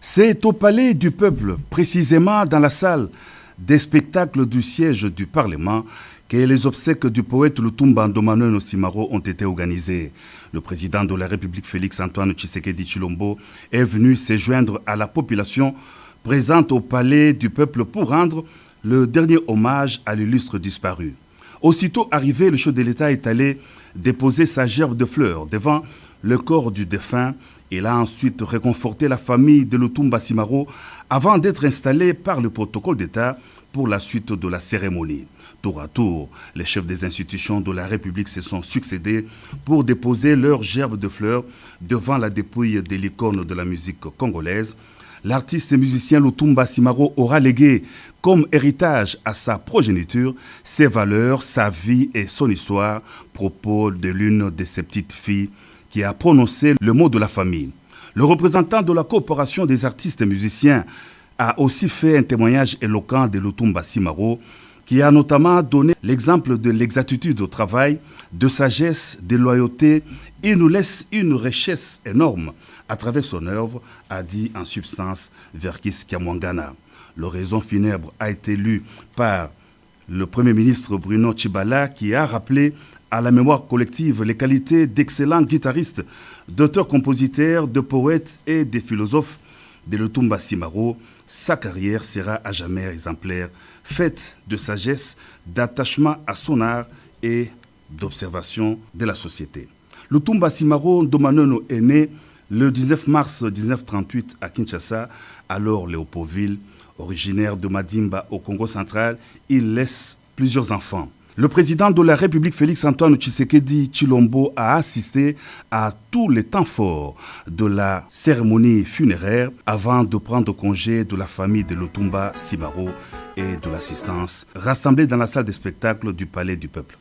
C'est au Palais du Peuple, précisément dans la salle des spectacles du siège du Parlement, que les obsèques du poète Lutumba Ndomanono Simaro ont été organisées. Le président de la République, Félix-Antoine Tshisekedi Tshilombo, est venu se joindre à la population présente au Palais du Peuple pour rendre le dernier hommage à l'illustre disparu. Aussitôt arrivé, le chef de l'État est allé déposer sa gerbe de fleurs devant le corps du défunt. Il a ensuite réconforté la famille de Lutumba Simaro avant d'être installé par le protocole d'État pour la suite de la cérémonie. Tour à tour, les chefs des institutions de la République se sont succédés pour déposer leurs gerbes de fleurs devant la dépouille de l'icône de la musique congolaise. L'artiste et musicien Lutumba Simaro aura légué comme héritage à sa progéniture ses valeurs, sa vie et son histoire, propos de l'une de ses petites filles qui a prononcé le mot de la famille. Le représentant de la coopération des artistes et musiciens a aussi fait un témoignage éloquent de Lutumba Simaro, qui a notamment donné l'exemple de l'exactitude au travail, de sagesse, de loyauté. Il nous laisse une richesse énorme à travers son œuvre, a dit en substance Verkis Kiamwangana. L'oraison funèbre a été lue par le Premier ministre Bruno Tshibala, qui a rappelé à la mémoire collective les qualités d'excellents guitaristes, d'auteurs-compositeurs, de poètes et de philosophes de Lutumba Simaro. Sa carrière sera à jamais exemplaire, faite de sagesse, d'attachement à son art et d'observation de la société. Lutumba Simaro Ndomanono est né le 19 mars 1938 à Kinshasa, alors Léopoldville. Originaire de Madimba au Congo central, il laisse plusieurs enfants. Le président de la République, Félix-Antoine Tshisekedi Tshilombo, a assisté à tous les temps forts de la cérémonie funéraire avant de prendre congé de la famille de Lutumba Simaro et de l'assistance rassemblée dans la salle de spectacle du Palais du Peuple.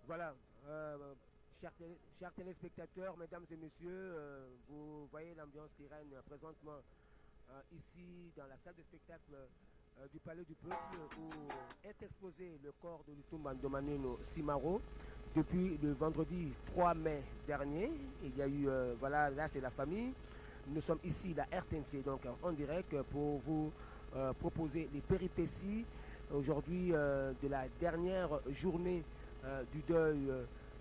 Voilà, chers téléspectateurs, mesdames et messieurs, vous voyez l'ambiance qui règne présentement ici dans la salle de spectacle du Palais du Peuple où est exposé le corps de Lutumba Ndomanono Simaro depuis le vendredi 3 mai dernier. Il y a eu, voilà, là c'est la famille. Nous sommes ici, la RTNC, donc en direct pour vous proposer les péripéties aujourd'hui de la dernière journée du deuil,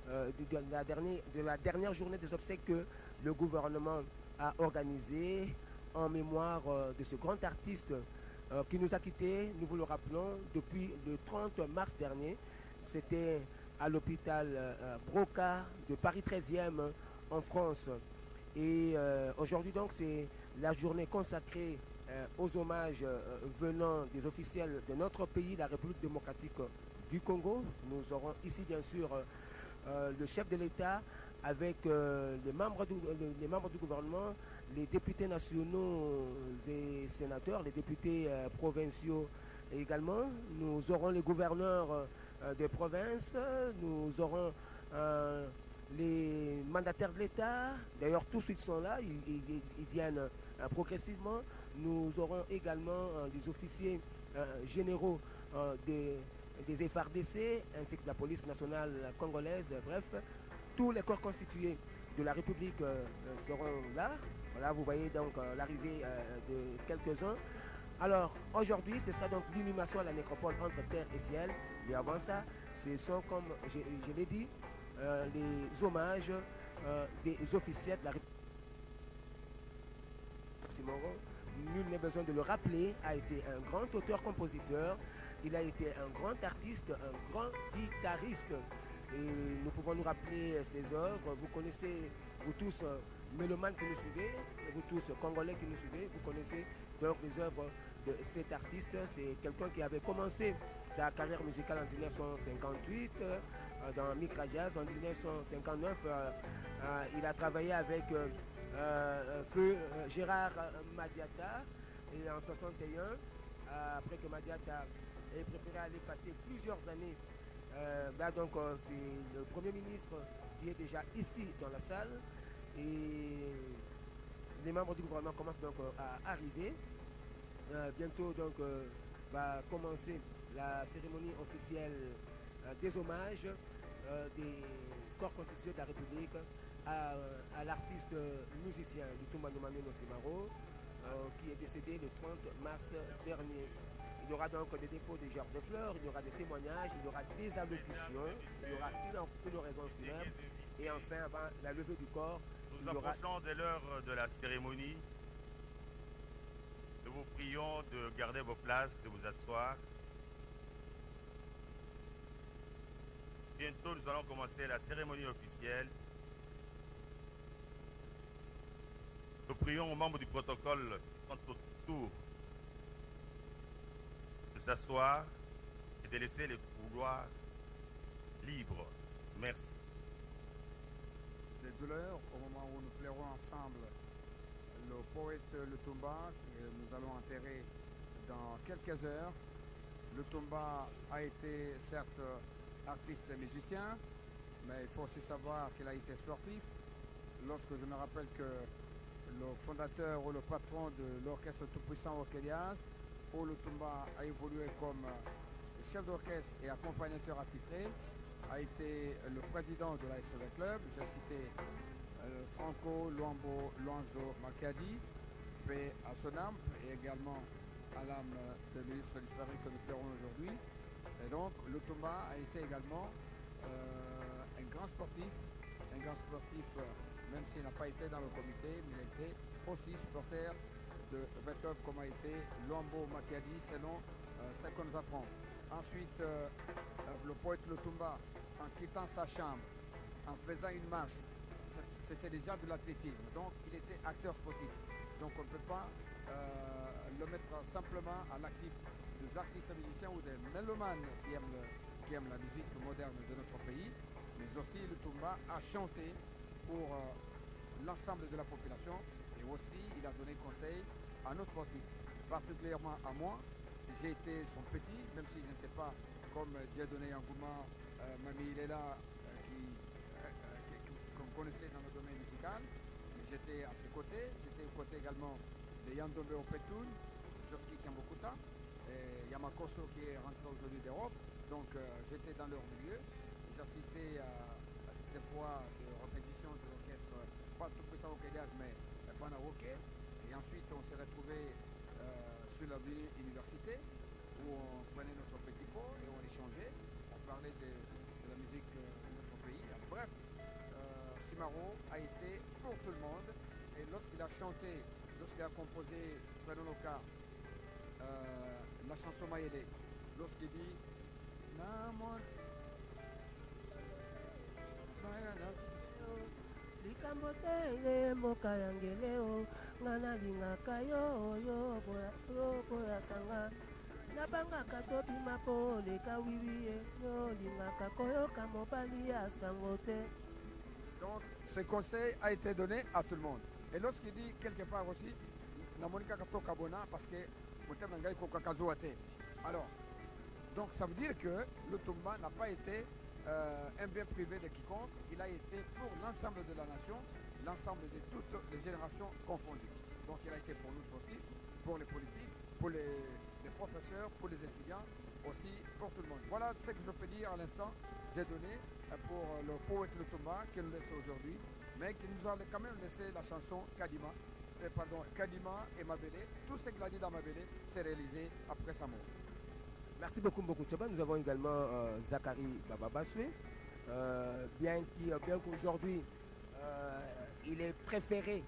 de la dernière journée des obsèques que le gouvernement a organisée en mémoire de ce grand artiste qui nous a quittés, nous vous le rappelons, depuis le 30 mars dernier. C'était à l'hôpital Broca de Paris 13e en France. Et aujourd'hui donc c'est la journée consacrée aux hommages venant des officiels de notre pays, la République démocratique du Congo. Nous aurons ici bien sûr le chef de l'État avec les membres du gouvernement, les députés nationaux et sénateurs, les députés provinciaux également. Nous aurons les gouverneurs des provinces, nous aurons les mandataires de l'État. D'ailleurs tous ils sont là, ils viennent progressivement. Nous aurons également les officiers généraux des FARDC ainsi que la police nationale congolaise. Bref, tous les corps constitués de la République seront là. Voilà, vous voyez donc l'arrivée de quelques-uns. Alors, aujourd'hui, ce sera donc l'inhumation à la nécropole entre terre et ciel. Mais avant ça, ce sont, comme je l'ai dit, les hommages des officiels de la République. Simoro, nul n'est besoin de le rappeler, a été un grand auteur-compositeur, il a été un grand artiste, un grand guitariste. Et nous pouvons nous rappeler ses œuvres. Vous connaissez, vous tous, mélomanes qui nous suivez, vous tous, congolais qui nous suivez, vous connaissez donc les œuvres de cet artiste. C'est quelqu'un qui avait commencé sa carrière musicale en 1958 dans Micra Jazz. En 1959, il a travaillé avec Feu Gérard Madiata. Et en 61, après que Madiata ait préféré aller passer plusieurs années, donc c'est le Premier ministre qui est déjà ici dans la salle. Et les membres du gouvernement commencent donc à arriver. Bientôt donc va commencer la cérémonie officielle des hommages des corps constitués de la République à l'artiste musicien Lutumba Ndumane Simaro qui est décédé le 30 mars dernier. Il y aura donc des dépôts des gerbes de fleurs, il y aura des témoignages, il y aura des allocutions, il y aura une oraison funèbre et enfin avant la levée du corps. Nous approchons de l'heure de la cérémonie. Nous vous prions de garder vos places, de vous asseoir. Bientôt, nous allons commencer la cérémonie officielle. Nous prions aux membres du protocole qui sont autour de s'asseoir et de laisser les couloirs libres. Merci. Des douleurs au moment où nous pleurons ensemble le poète Lutumba que nous allons enterrer dans quelques heures. Lutumba a été certes artiste et musicien, mais il faut aussi savoir qu'il a été sportif. Lorsque je me rappelle que le fondateur ou le patron de l'orchestre tout-puissant Okelias, Paul Lutumba, a évolué comme chef d'orchestre et accompagnateur attitré, a été le président de la SOV Club. J'ai cité Franco Luambo Luanzo Makadi, paix à son âme, et également à l'âme de ministre disparu que nous pleurons aujourd'hui. Et donc Lutumba a été également un grand sportif, même s'il n'a pas été dans le comité, mais il a été aussi supporter de 20 clubs comme a été Luambo Makadi, selon ce qu'on nous apprend. Ensuite, le poète Lutumba, en quittant sa chambre, en faisant une marche, c'était déjà de l'athlétisme. Donc, il était acteur sportif. Donc, on ne peut pas le mettre simplement à l'actif des artistes musiciens ou des mélomanes qui aiment la musique moderne de notre pays. Mais aussi, Lutumba a chanté pour l'ensemble de la population. Et aussi, il a donné conseil à nos sportifs, particulièrement à moi. J'ai été son petit, même si je n'étais pas comme Dieudonné Yangouma, Mami Ilela, qu'on connaissait dans le domaine musical. Mais j'étais à ses côtés. J'étais aux côtés également de Yandombe Opetoun, Joski Kiambokuta, et Yamakoso qui est rentré aujourd'hui d'Europe. Donc j'étais dans leur milieu. J'assistais à cette fois de répétition de l'orchestre, pas tout puissant au Kélias, mais pendant hockey. Et ensuite on s'est retrouvés sur la ville université où on prenait notre petit pot et on échangeait, on parlait de la musique de notre pays. Bref, Simaro a été pour tout le monde et lorsqu'il a chanté, lorsqu'il a composé, prenons le cas, la chanson Mayele, lorsqu'il dit Namon likambo tele mboka yangeleo ngana lingaka yo yo boyakanga nabangaka tobima po leka wiwi yo lingaka koyoka mobali ya sango te. Donc ce conseil a été donné à tout le monde. Et lorsqu'il dit quelque part aussi namonika kato kabona parce que motema ngai kokakazo te. Alors donc ça veut dire que Lutumba n'a pas été un bien privé de quiconque, il a été pour l'ensemble de la nation, l'ensemble de toutes les générations confondues. Donc il a été pour nous sportifs, pour les politiques, pour les professeurs, pour les étudiants, aussi pour tout le monde. Voilà ce que je peux dire à l'instant, j'ai donné pour le poète Lutumba qui nous laisse aujourd'hui, mais qui nous a quand même laissé la chanson Kadima, Kadima et Mabele. Tout ce qu'il a dit dans Mabele s'est réalisé après sa mort. Merci beaucoup Mboku Tchaba. Nous avons également Zachary Baba Baswe. Bien qu'aujourd'hui il est préféré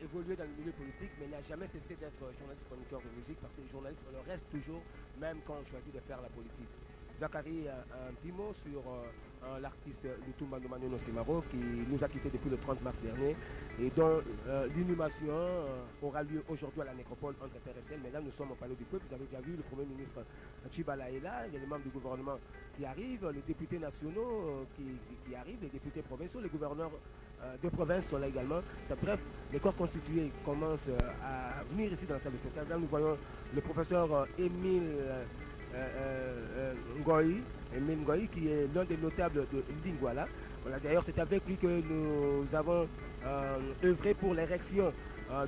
évoluer dans le milieu politique, mais n'a jamais cessé d'être journaliste chroniqueur de musique, parce que les journalistes le restent toujours, même quand on choisit de faire la politique. Zachary, un petit mot sur l'artiste Lutumba Ndumano Simaro qui nous a quittés depuis le 30 mars dernier et dont l'inhumation aura lieu aujourd'hui à la nécropole entre RSL. Mais là, nous sommes au Palais du Peuple. Vous avez déjà vu le Premier ministre Tchibala est là, il y a les membres du gouvernement qui arrivent, les députés nationaux qui arrivent, les députés provinciaux, les gouverneurs de province sont là également. Bref, les corps constitués commencent à venir ici dans la salle de spectacle. Là, nous voyons le professeur Émile Ngoï, qui est l'un des notables de Lingwala. Voilà, d'ailleurs, c'est avec lui que nous avons œuvré pour l'érection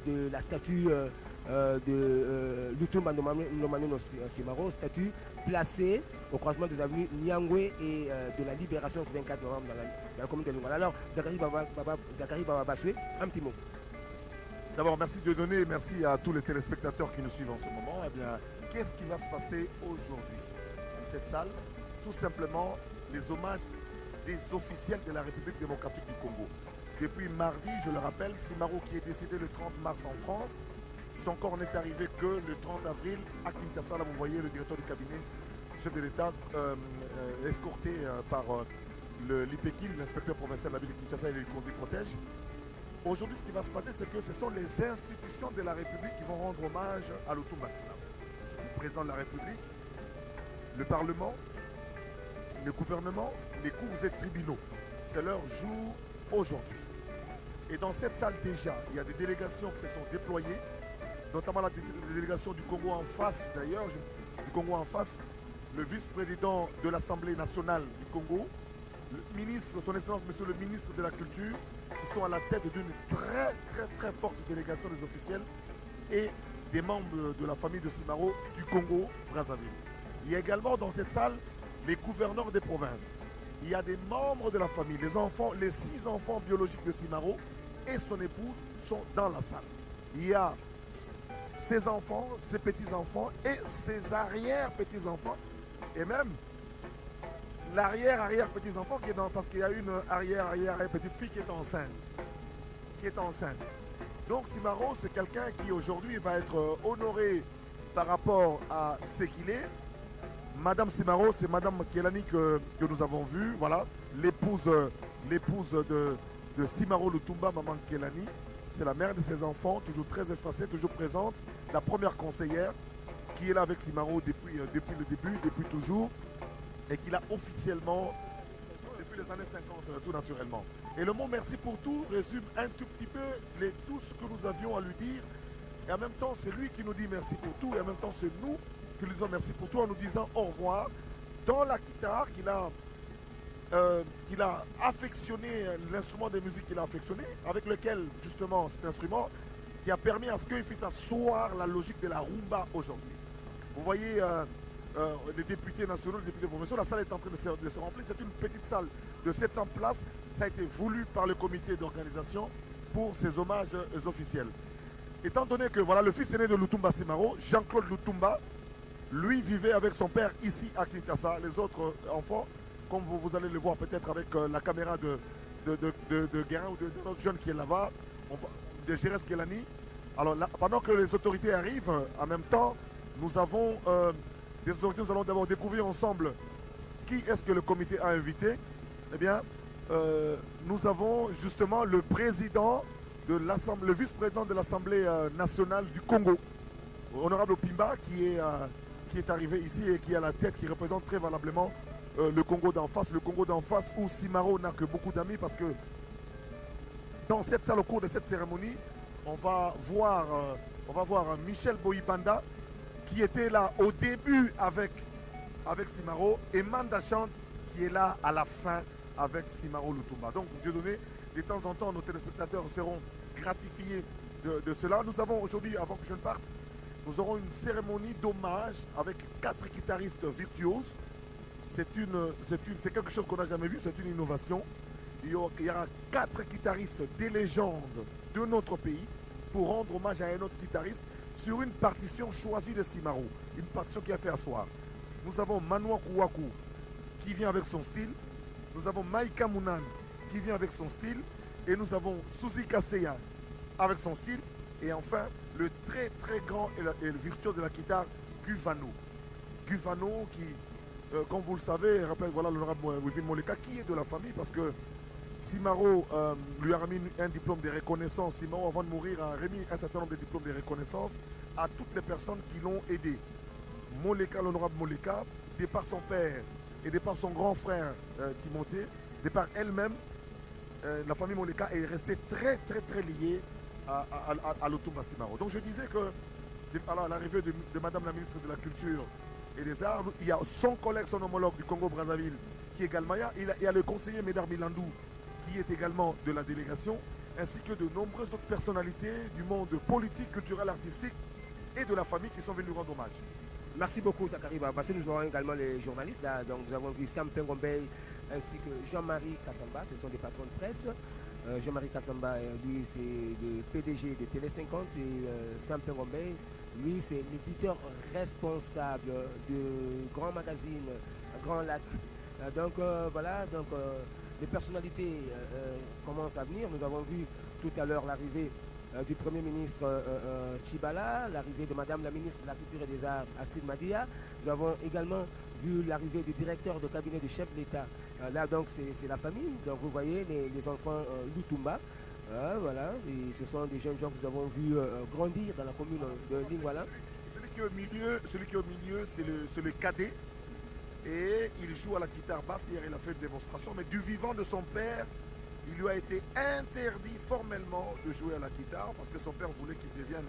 de la statue de Lutumba Ndumano Simaro, statue placée au croisement des avenues Nyangwe et de la Libération ce 24 novembre dans la commune de Lingwala. Alors, Zachary Baba Bassué, un petit mot. D'abord, merci de donner, merci à tous les téléspectateurs qui nous suivent en ce moment. Eh bien, qu'est-ce qui va se passer aujourd'hui dans cette salle? Tout simplement les hommages des officiels de la République démocratique du Congo. Depuis mardi, je le rappelle, Simaro qui est décédé le 30 mars en France, son corps n'est arrivé que le 30 avril à Kinshasa. Là, vous voyez le directeur du cabinet, chef de l'État, escorté par l'IPEKIL, l'inspecteur provincial de la ville de Kinshasa et les Konzi protège. Aujourd'hui, ce qui va se passer, c'est que ce sont les institutions de la République qui vont rendre hommage à Lutumba Simaro. Le président de la République, le Parlement, le gouvernement, les cours et tribunaux. C'est leur jour aujourd'hui. Et dans cette salle déjà, il y a des délégations qui se sont déployées, notamment la délégation du Congo en face d'ailleurs, du Congo en face, le vice-président de l'Assemblée nationale du Congo, le ministre, son Excellence, Monsieur le ministre de la Culture, qui sont à la tête d'une très forte délégation des officiels et des membres de la famille de Simaro du Congo, Brazzaville. Il y a également dans cette salle les gouverneurs des provinces. Il y a des membres de la famille, les enfants, les 6 enfants biologiques de Simaro et son épouse sont dans la salle. Il y a ses enfants, ses petits-enfants et ses arrière-petits-enfants et même l'arrière-petits-enfants qui est dans, parce qu'il y a une arrière-petite-fille qui est enceinte. Donc Simaro, c'est quelqu'un qui aujourd'hui va être honoré par rapport à ce qu'il est. Madame Simaro, c'est Madame Kelani que nous avons vue, voilà, l'épouse de Simaro Lutumba, Maman Kelani. C'est la mère de ses enfants, toujours très effacée, toujours présente, la première conseillère qui est là avec Simaro depuis le début, depuis toujours, et qui l'a officiellement depuis les années 50, tout naturellement. Et le mot merci pour tout résume un tout petit peu tout ce que nous avions à lui dire. Et en même temps, c'est lui qui nous dit merci pour tout, et en même temps, c'est nous qui lui disons merci pour tout en nous disant au revoir. Dans la guitare qu'il a affectionné, l'instrument de musique qu'il a affectionné, avec lequel justement cet instrument qui a permis à ce qu'il puisse asseoir la logique de la rumba aujourd'hui. Vous voyez les députés nationaux, les députés provinciaux, la salle est en train de se remplir. C'est une petite salle de 700 places. Ça a été voulu par le comité d'organisation pour ces hommages officiels. Étant donné que voilà, le fils aîné de Lutumba Simaro, Jean-Claude Lutumba, lui vivait avec son père ici à Kinshasa. Les autres enfants, comme vous allez le voir peut-être avec la caméra de Guérin ou de notre jeune qui est là-bas, de Gérès Guélani. Alors là, pendant que les autorités arrivent, en même temps, nous avons des autorités, nous allons d'abord découvrir ensemble qui est-ce que le comité a invité. Eh bien, nous avons justement le président de l'Assemblée, le vice-président de l'Assemblée nationale du Congo, Honorable Opimba, qui est arrivé ici et qui est à la tête, qui représente très valablement le Congo d'en face. Le Congo d'en face où Simaro n'a que beaucoup d'amis parce que dans cette salle, au cours de cette cérémonie, on va voir Michel Boyibanda qui était là au début avec Simaro et Manda Chante qui est là à la fin avec Simaro Lutumba. Donc, Dieu donné, de temps en temps, nos téléspectateurs seront gratifiés de cela. Nous avons aujourd'hui, avant que je ne parte, nous aurons une cérémonie d'hommage avec 4 guitaristes virtuoses. C'est quelque chose qu'on n'a jamais vu, c'est une innovation. Il y aura 4 guitaristes des légendes de notre pays pour rendre hommage à un autre guitariste sur une partition choisie de Simaro, une partition qui a fait asseoir. Nous avons Manoa Kouakou qui vient avec son style. Nous avons Maïka Mounan qui vient avec son style. Et nous avons Suzy Kasseya avec son style. Et enfin, le très très grand et le virtuose de la guitare, Guvano. Guvano qui, comme vous le savez, rappelle voilà l'honorable Wivine Moleka, qui est de la famille parce que Simaro lui a remis un diplôme de reconnaissance. Simaro, avant de mourir, a remis un certain nombre de diplômes de reconnaissance à toutes les personnes qui l'ont aidé. Moleka, l'honorable Moleka, de par son père et de par son grand frère Timothée, de par elle-même, la famille Moleka est restée très très très liée à l'Otumba Simaro. Donc je disais que à l'arrivée de Madame la ministre de la Culture et des Arts, il y a son collègue, son homologue du Congo-Brazzaville qui est également là. Il y a le conseiller Médard Milandou qui est également de la délégation, ainsi que de nombreuses autres personnalités du monde politique, culturel, artistique et de la famille qui sont venus rendre hommage. Merci beaucoup Zachary. Parce que nous aurons également les journalistes là. Donc nous avons vu Sam Pengombey ainsi que Jean-Marie Kassamba, ce sont des patrons de presse. Jean-Marie Kassamba, lui c'est le PDG de Télé 50 et Sam Pengombey, lui c'est l'éditeur responsable du grand magazine Grand Lac. Donc voilà, donc les personnalités commencent à venir. Nous avons vu tout à l'heure l'arrivée du Premier ministre Chibala, l'arrivée de Madame la ministre de la Culture et des Arts, Astrid Madia. Nous avons également vu l'arrivée du directeur de cabinet du chef de l'État. Là, donc, c'est la famille. Donc, vous voyez les enfants Lutumba. Voilà, et ce sont des jeunes gens que nous avons vus grandir dans la commune de Lingwala. Celui qui est au milieu, c'est le cadet. Et il joue à la guitare basse. Hier, il a fait une démonstration. Mais du vivant de son père, il lui a été interdit formellement de jouer à la guitare parce que son père voulait qu'il devienne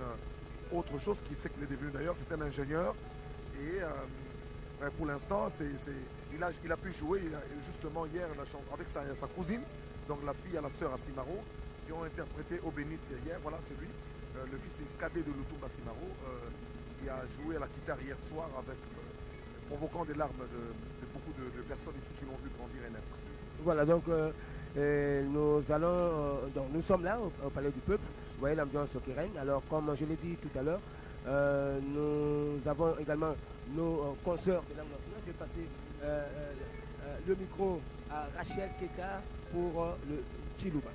autre chose, qu'il sait qu'il est devenu d'ailleurs, c'est un ingénieur. Et pour l'instant, il a pu jouer. Justement, hier, la chance, avec sa cousine, donc la fille à la sœur à Simaro, qui ont interprété Au Bénit hier. Voilà, c'est lui, le fils et cadet de Lutumba Simaro, qui a joué à la guitare hier soir, provoquant des larmes de beaucoup de personnes ici qui l'ont vu grandir et naître. Voilà, donc nous sommes là au Palais du Peuple. Vous voyez l'ambiance qui règne. Alors, comme je l'ai dit tout à l'heure, nous avons également nos consoeurs de langue nationale. Je vais passer le micro à Rachel Keka pour le Chiluba.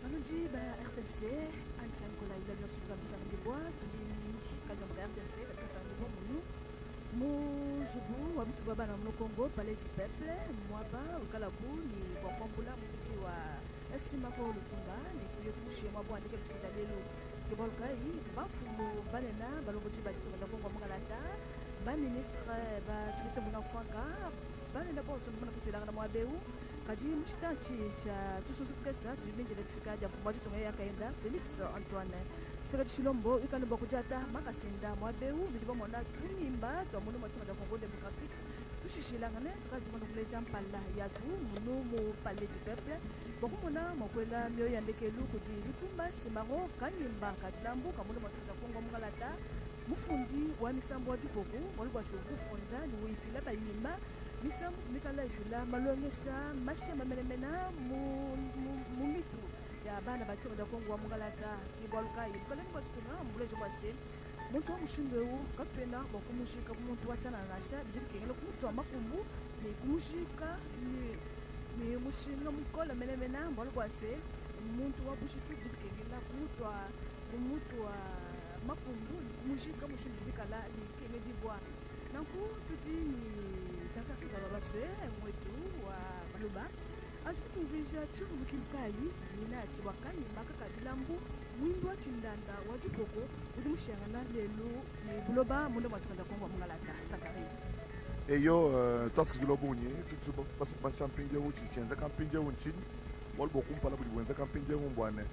Anonji RTC, Antian Kola Ila Subamsa Ndiboa, Kanyamba RTC, Kasanibo Mounou, Mouzoubou, Wabitu Baba na Congo, Palais du Peuple, Mwaba, Ukalabu, ni Wakwambula, Mouti wa Simako Lutumba, ni Kuyokushi, Mwabo, Andike Lufutalelo, Kibolkai, Bafumo, Balena, Balogoti Bajito, Congo Mgalata, Ban ministre, Bajito Mounafanka, Balena Bosso, Mounakutilana Mwabeu, Kadi Mchitachi, Tusu Kesa, Tulimindi Letifikaja, Fumajito Yakaenda, Felix Antoine, Sera Chilombo, Ukanabo Kujata, Makasinda, Mwabeu, Vidibomona, Tunimba, Tomono Matuna Congo Démocratique, Tushishilangane, Kajumano Plejan Pala, Yatu, Munumu, Palais du Peuple, Bokumona, Mokwela, Myoyandekelu, Kuti, Lutumba, Simaro, Kanimba, Katilambu, Kamono Matuna Congo Mgalata, Mufundi, Wamisambo Dipoko, Molwasi Funda, Nuifila Bayima, Misam Mikala Ifila, Malongesha, Masha Mamenemena, Mumitu, Yabana Bakiro da Congo Mgalata, Kibolka, Kalemba Stuna, Mblejo Wase, Muntu Mushindeu, Kapena, Bokumushika, Muntu Wachana Nasha, Dikelo Kutu Makumbu, ni Kumushika, ni Mushinga Mukola Menemena, Bolwase, Muntu Wabushitu, Dikela, Mutu Makumbu, Kumushika, Mushindikala, ni Kemediboa. Nanku, tuti ni Santa Baraswe, Mwetu, wa Baluba. Achikutuvisha chivu kilukai, chijina chiwakani, Makaka Dilambu, Windwa Chindanda, Wajipoko, Udimushana, Lelu, Buloba, Mundo Matunda Congo Mgalata, Sakari. Et yo, task de l'obonye, tout ce que je champagne de Wuchi, Chenza Camping de Wunchin, Wolbokum Palabu, Camping de Wumbane,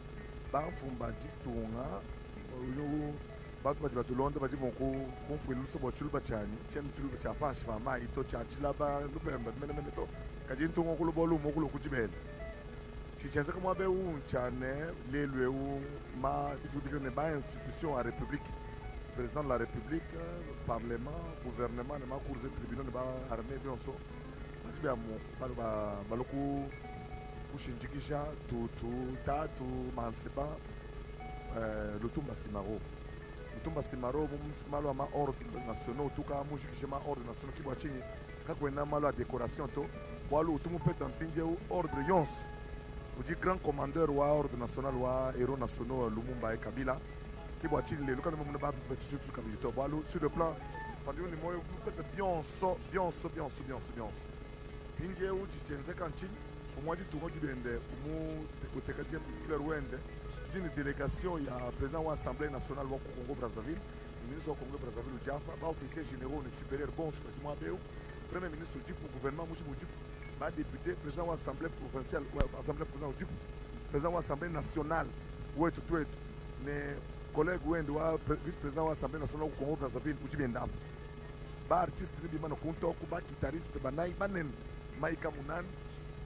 Bafumba Jitunga, Batu Batu Londres, Batu Moko, Confu, Lusso, Chulbachani, Chen Chulbachapash, Mama, Ito Chachilaba, Lupemba, Menemeto, Kajinto Mokolo, Mokolo Kujibel. Chenza comme Abe ou Chane, l'élu ma institution à République. Président de la République, Parlement, gouvernement, les cours et tribunaux, les armées, bien sûr. Je vais à Baloko, Bouchinjikisha, Tutu, Tatu, Manseba, Lutumba Simaro. Lutumba Simaro, Malo, ma ordre national, tout cas, Moujikishima, ordre national, qui va chez kakwena malo ya décoration to walo utumu peta mpinje ordre yons uji grand commandeur wa ordre national wa héros nationaux Lumumba et Kabila qui boit il le quand même ba petit tout Kabila to walo sur le plan pendant le moyo c'est bien pinje uji chenze kanchi fumwaji tungoji bende umu utekaje fleur wende une délégation ya président wa assemblée nationale wa Congo Brazzaville ministre du Congo Brazzaville Diafa ba officier généraux ne supérieur bon sur le mois premier ministre du gouvernement Mouchi ba député président de l'Assemblée provinciale, Assemblée provinciale, président de l'Assemblée nationale, ouais tout mes collègues vice-président de l'Assemblée nationale au Congo Brazzaville, ou Djibendam. Ba artiste ni bimano kunto kuba guitariste banai banen Maika Munan,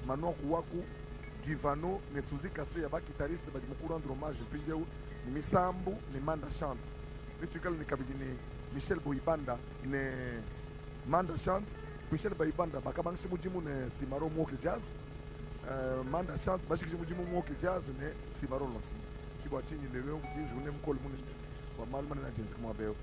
Manon Kuwaku, Givano, ne Suzy Kassé ba guitariste ba dimukuru rendre hommage pinjeu ni Misambu ni Manda chante. Ni tukal ni kabidini Michel Boibanda ne Manda chante. Michel Baibanda bakabang simujimu ne Simaro Moki Jazz Manda chante bashik simujimu Moki Jazz ne Simaro Losi kibwa chini leo kuti journée mkol mun wa malman na jenzi kama beo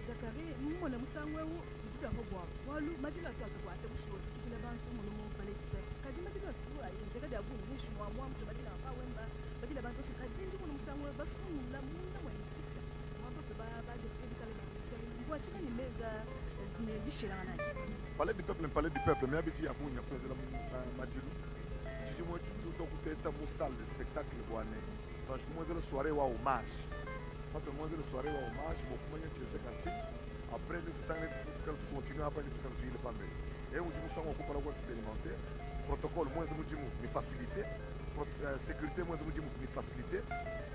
Zakari mumona musangwe wu tuta hobwa walu majila tatu kwa ate busho kila bantu muno mu paleti pe kadima kidwa tu ayenzeka da bunu nishu mwa mtu majila pa wemba majila bantu shikadinji muno musangwe basumula munda mwa isika mambo ba de kale ngwa chika ni meza Palais du peuple, mais habitué à vous, il y a président Madjilou. Si moi tu dois écouter ta salle de spectacle, franchement, c'est la soirée ou hommage. Quand on est la soirée ou hommage, beaucoup de gens après le temps tu continues après le temps tu le pandé. Et on dit nous sommes occupés par la expérimentaire. Protocole, moins de mots, mais facilité. Sécurité, moins de mots, mais facilité.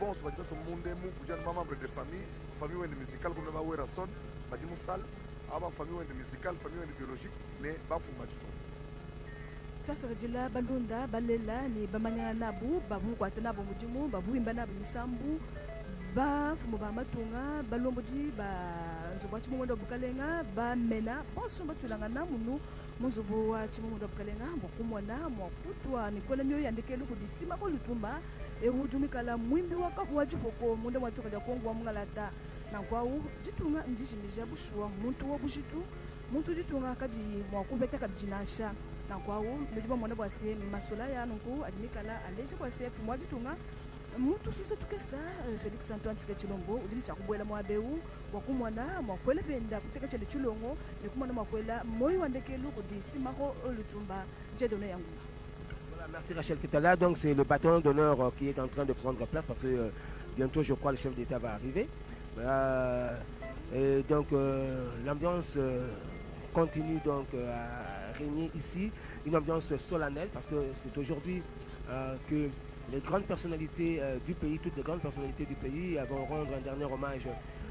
Bon, ça va dire que ce monde est mou, pour les membres de famille ou de musicale, comme le va voir à son, va dire salle. Avant famille musicale, famille biologique, mais pas fumage. Kasarajila balunda balela ni bamanya nabu babu kwatana bo mujimu babu imbana bimisambu ba fumo ba matunga balomboji ba nzobwa chimondo bukalenga ba mena bonso batulanga namunu muzobo wa chimondo bukalenga bokumwana mwakutwa nikola nyo yandekelu kudisima ko lutumba erudumikala mwimbi wakabu wajiboko munde mwatoka ja Kongo wa mungalata na kwao jitunga njishimija bushwa muntu wo bushitu muntu jitunga kadi mwakubeta kabjinasha na kwao ndiba mwana bwase masola ya nungu adimikala aleje kwase fumwa jitunga muntu suze tukesa Felix Antoine Tsikechilombo udini chakubwela mwabeu wakumwana mwakwele benda kuteka chele chulongo nekumwana mwakwela moyo wandekelu kudisima ko lutumba jedone yangu. Merci Rachel Kitala. Donc c'est le bâton d'honneur qui est en train de prendre place parce que bientôt je crois le chef d'État va arriver. Et donc l'ambiance continue donc à régner ici, une ambiance solennelle parce que c'est aujourd'hui que les grandes personnalités du pays, toutes les grandes personnalités du pays vont rendre un dernier hommage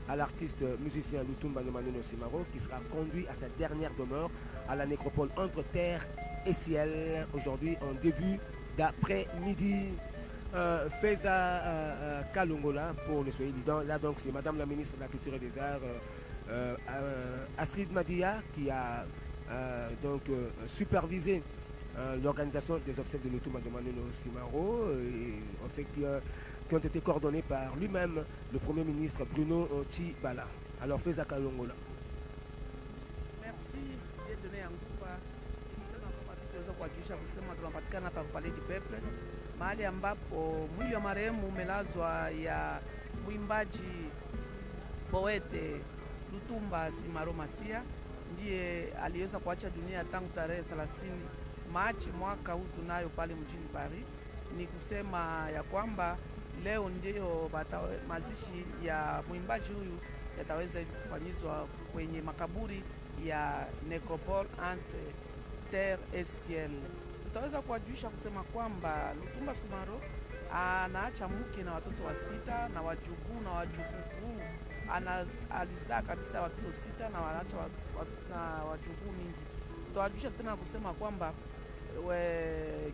à l'artiste musicien Lutumba Ndemane Simaro qui sera conduit à sa dernière demeure à la nécropole entre terre et ciel aujourd'hui en début d'après-midi. Feza Kalongola pour le Swahili. Là donc c'est Madame la ministre de la Culture et des Arts Astrid Madia qui a donc supervisé l'organisation des obsèques de Lutumba Ndemane Simaro, obsèques qui ont été coordonnées par lui-même, le Premier ministre Bruno Tshibala. Alors Feza Kalongola. Merci de donner un coup kuhakikisha kusema tunapatikana hapa Palais du Peuple, mahali ambapo mwili wa marehemu umelazwa ya mwimbaji poete Lutumba Simaro Masia, ndiye aliweza kuacha dunia tangu tarehe 30 Machi mwaka huu tunayo pale mjini Paris. Ni kusema ya kwamba leo ndio mazishi ya mwimbaji huyu yataweza kufanyizwa kwenye makaburi ya Necropole entre terre et ciel. Tutaweza kuwajulisha kusema kwamba Lutumba Simaro anaacha mke na watoto wa 6 na wajukuu na wajukuu. Alizaa kabisa watoto 6 na wanaacha wajukuu mingi. Tutawajulisha tena kusema kwamba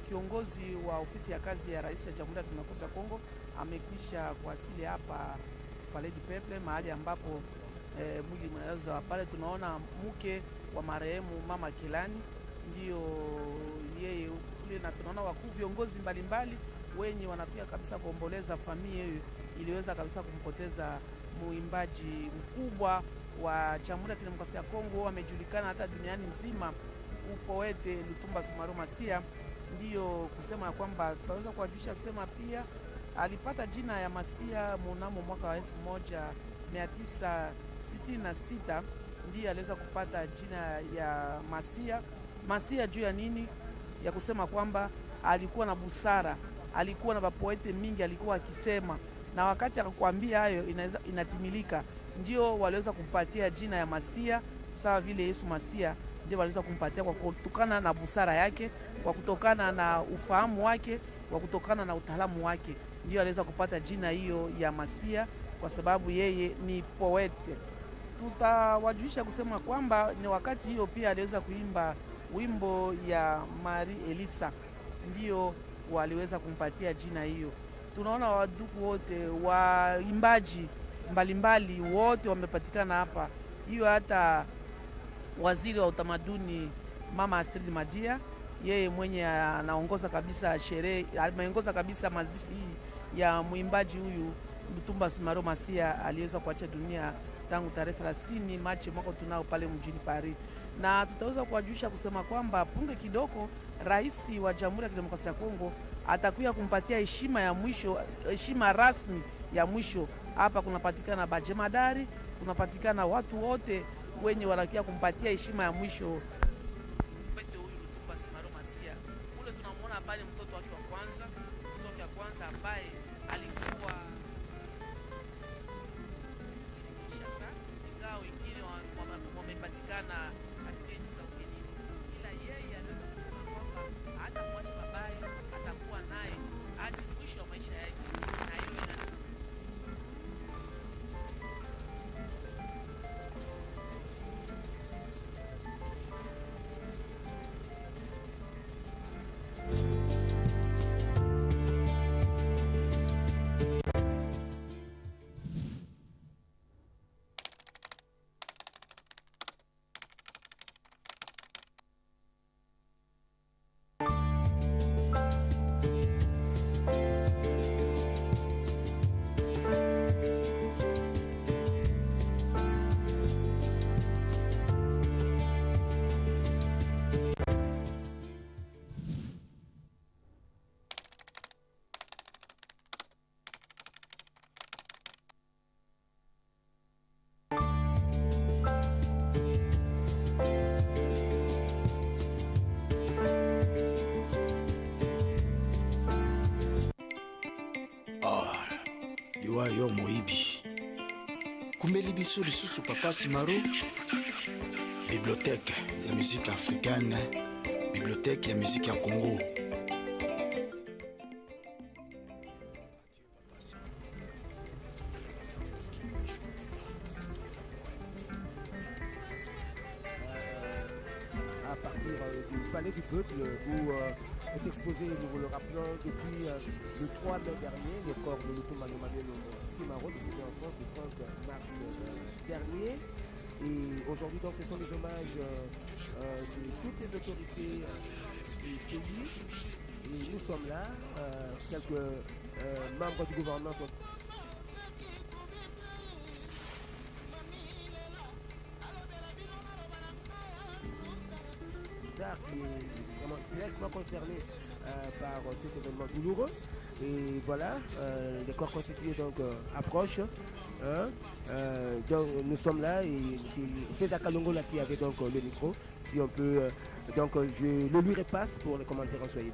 kiongozi wa ofisi ya kazi ya Rais wa Jamhuri ya Kidemokrasia ya Kongo amekwisha kuwasili hapa Palais du Peuple, mahali ambapo mwili mnaweza pale. Tunaona mke wa marehemu Mama Kilani ndio yeye kule, na tunaona wakuu viongozi mbalimbali wenye wanakuja kabisa kuomboleza familia hiyo iliweza kabisa kumpoteza muimbaji mkubwa wa Jamhuri ya Kidemokrasia ya Kongo amejulikana hata duniani nzima, poete Lutumba Sumaro Masia. Ndiyo kusema kwamba tutaweza kuwajulisha sema pia alipata jina ya Masia mnamo mwaka wa 1966, ndiye aliweza kupata jina ya Masia. Masia juu ya nini? Ya kusema kwamba alikuwa na busara, alikuwa na mapoete mingi alikuwa akisema, na wakati akakwambia hayo inatimilika, ndio waliweza kumpatia jina ya Masia, sawa vile Yesu Masia ndio waliweza kumpatia kwa kutokana na busara yake, kwa kutokana na ufahamu wake, kwa kutokana na utaalamu wake, ndio aliweza kupata jina hiyo ya Masia, kwa sababu yeye ni poete. Tutawajulisha kusema kwamba ni wakati hiyo pia aliweza kuimba wimbo ya Marie Elisa, ndio waliweza kumpatia jina hiyo. Tunaona waduku wote waimbaji mbalimbali wote wamepatikana hapa. Hiyo hata waziri wa utamaduni Mama Astrid Madia, yeye mwenye anaongoza kabisa sherehe, anaongoza kabisa mazishi ya mwimbaji huyu Lutumba Sumaro Masia aliweza kuacha dunia tangu tarehe 30 Machi mwaka tunao pale mjini Paris. Na tutaweza kuwajulisha kusema kwamba punge kidogo rais wa Jamhuri ya Kidemokrasia ya Kongo atakuja kumpatia heshima ya mwisho, heshima rasmi ya mwisho. Hapa kunapatikana bajemadari, kunapatikana watu wote wenye wanakia kumpatia heshima ya mwisho pete huyu Lutumba Sumaro Masia. Ule tunamwona pale mtoto wake wa kwanza, mtoto wake wa kwanza ambaye alikuwa Kinshasa, ingawa wengine wamepatikana katika nchi za ugenini, ila yeye aliweza kusema kwamba hata mwacha babaye atakuwa naye hadi mwisho wa maisha yake, na hiyo yo moibi kumeli biso lisusu Papa Sumaro, bibliothèque ya musique africaine, bibliothèque ya musique ya Congo. À partir du Palais du Peuple où est exposé, nous vous le rappelons, depuis le 3 mai dernier, le corps de Lutumba Sumaro, décédé en France le 30 mars dernier. Et aujourd'hui, donc, ce sont les hommages de toutes les autorités du pays. Et nous sommes là, quelques membres du gouvernement. Qui est vraiment directement concerné par cet événement douloureux. Et voilà, les corps constitués donc approchent. Donc nous sommes là et c'est Feza Kalongo là qui avait donc le micro. Si on peut, donc je le lui repasse pour les commentaires en Swahili.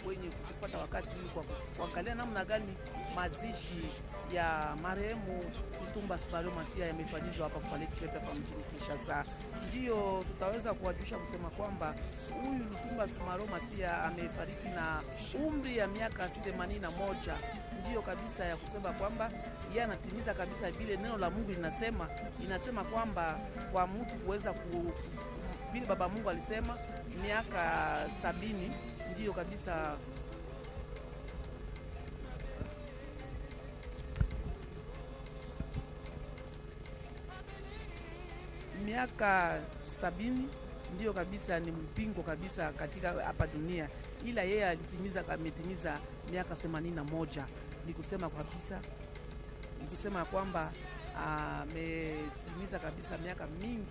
Wenye kufuata wakati kwa kuangalia namna gani mazishi ya marehemu Lutumba Sumaro Masia yamefanyishwa hapa kwa Leketa hapa mjini Kinshasa. Ndio tutaweza kuwajulisha kusema kwamba huyu Lutumba Sumaro Masia amefariki na umri ya miaka 81. Ndio kabisa ya kusema kwamba yeye anatimiza kabisa vile neno la Mungu linasema kwamba kwa mtu kuweza vile baba Mungu alisema miaka 70, ndio kabisa miaka 70 ndio kabisa ni mpingo kabisa katika hapa dunia, ila yeye ametimiza miaka 81. Ni kusema kabisa, ni kusema kwamba ametimiza kabisa miaka mingi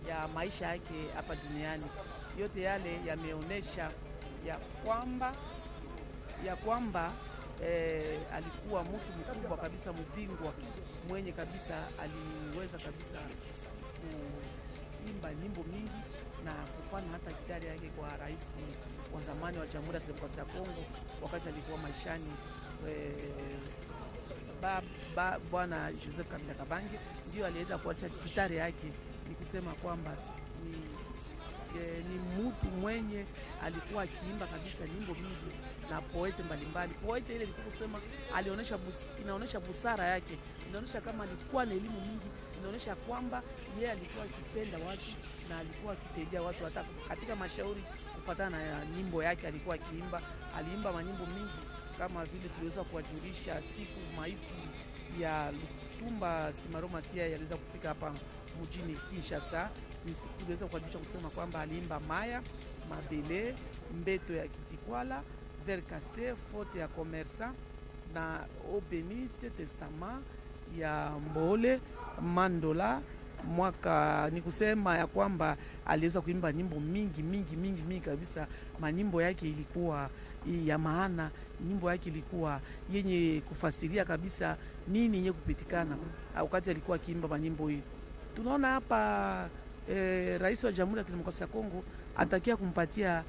ya maisha yake hapa duniani. Yote yale yameonesha ya kwamba alikuwa mtu mkubwa kabisa, mpingwa mwenye kabisa aliweza kabisa kuimba nyimbo mingi na kufanya hata gitari yake kwa rais wa zamani wa Jamhuri ya Kidemokrasia ya Kongo wakati alikuwa maishani, Bwana Joseph Kabila Kabange, ndio aliweza kuacha gitari yake. Ni kusema kwamba ni mtu mwenye alikuwa akiimba kabisa nyimbo mingi na poete mbalimbali. Poete ile ilikuwa kusema inaonesha busara yake, inaonesha kama alikuwa na elimu mingi, inaonesha kwamba yeye alikuwa akipenda watu na alikuwa akisaidia watu hata katika mashauri kufuatana na nyimbo yake alikuwa akiimba. Aliimba manyimbo mingi kama vile tuliweza kuwajulisha siku maiti ya Lutumba Simaro Masia yaliweza kufika hapa mjini Kinshasa. Tuliweza kuwajulisha kusema kwamba aliimba Maya, Mabele, Mbeto ya Kitikwala, Verkase, Fote ya Komersa na Obenite Testament ya Mbole, Mandola mwaka. Ni kusema ya kwamba aliweza kuimba nyimbo mingi kabisa. Manyimbo yake ilikuwa ya maana, nyimbo yake ilikuwa yenye kufasiria kabisa nini yenye kupitikana wakati alikuwa akiimba manyimbo hii. Tunaona hapa rais wa Jamhuri ya Kidemokrasia ya Kongo atakia kumpatia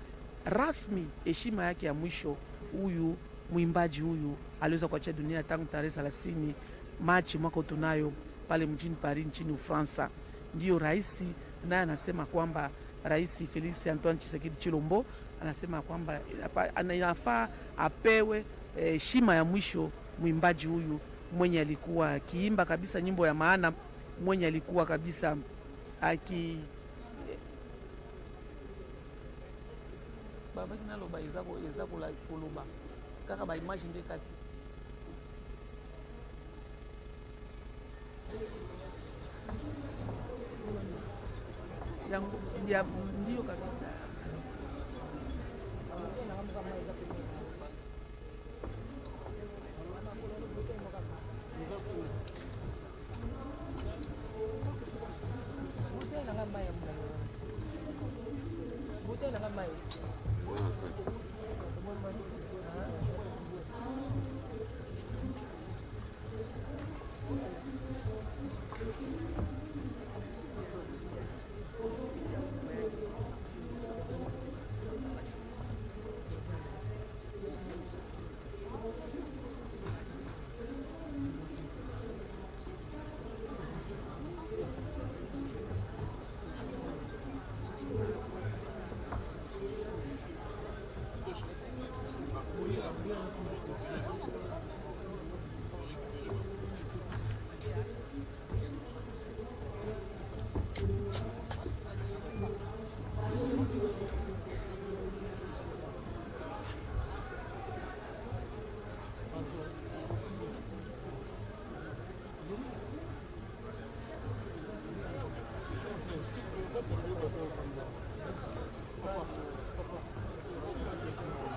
rasmi heshima yake ya mwisho. Huyu mwimbaji huyu aliweza kuacha dunia tangu tarehe 30 Machi mwaka tunayo pale mjini Paris nchini Ufaransa. Ndio rais naye anasema kwamba Rais Felix Antoine Tshisekedi Chilombo anasema kwamba anafaa apewe heshima ya mwisho mwimbaji huyu mwenye alikuwa akiimba kabisa nyimbo ya maana, mwenye alikuwa kabisa baba kinalo baizako la kuluba kaka ba image ndio kati yangu ndio kabisa.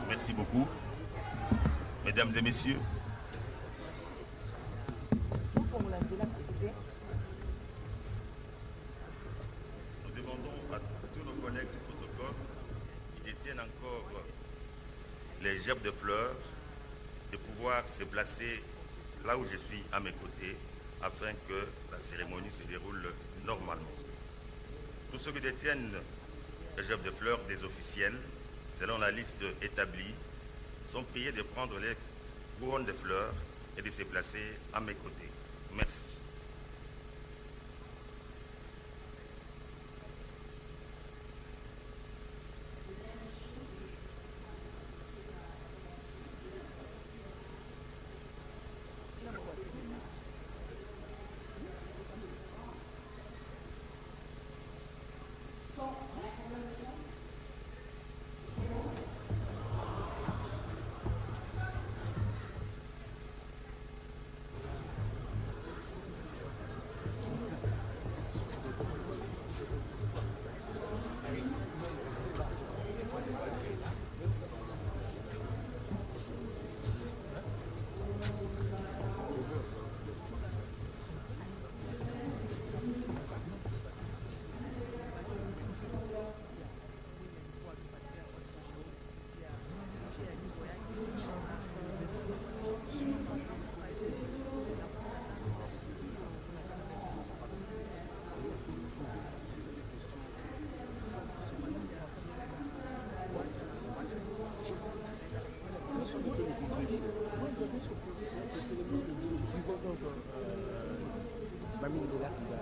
Merci beaucoup. Mesdames et messieurs, nous demandons à tous nos collègues du protocole qui détiennent encore les gerbes de fleurs de pouvoir se placer là où je suis à mes côtés afin que la cérémonie se déroule normalement. Tous ceux qui détiennent les gerbes de fleurs des officiels, selon la liste établie, sont priés de prendre les couronnes de fleurs et de se placer à mes côtés. Merci. famille est là qui va.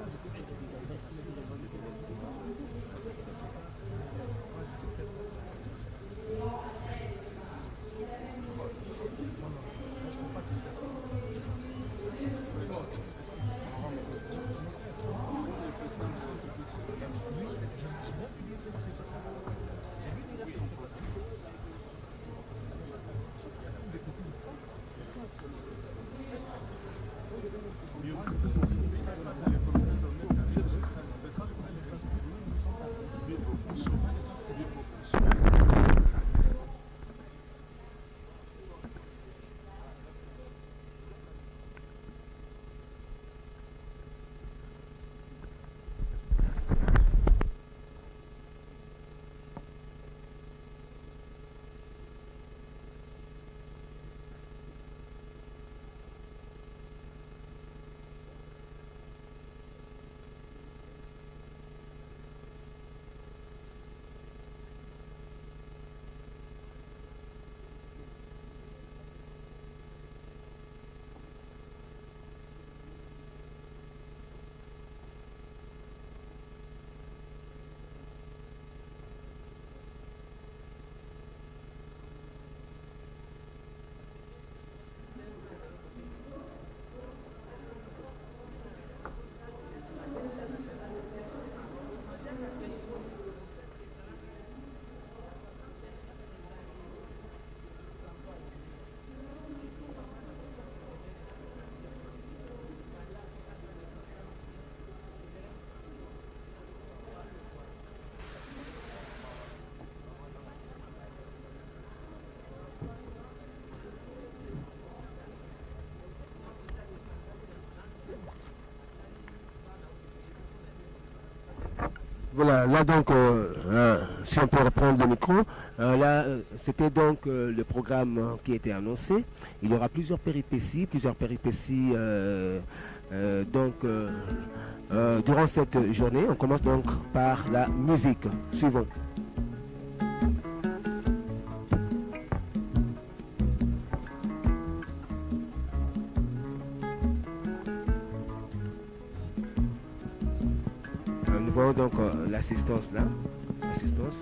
Voilà, là donc, si on peut reprendre le micro, là c'était donc le programme qui était annoncé. Il y aura plusieurs péripéties durant cette journée. On commence donc par la musique. Suivons. Nous voyons donc l'assistance là. Assistance.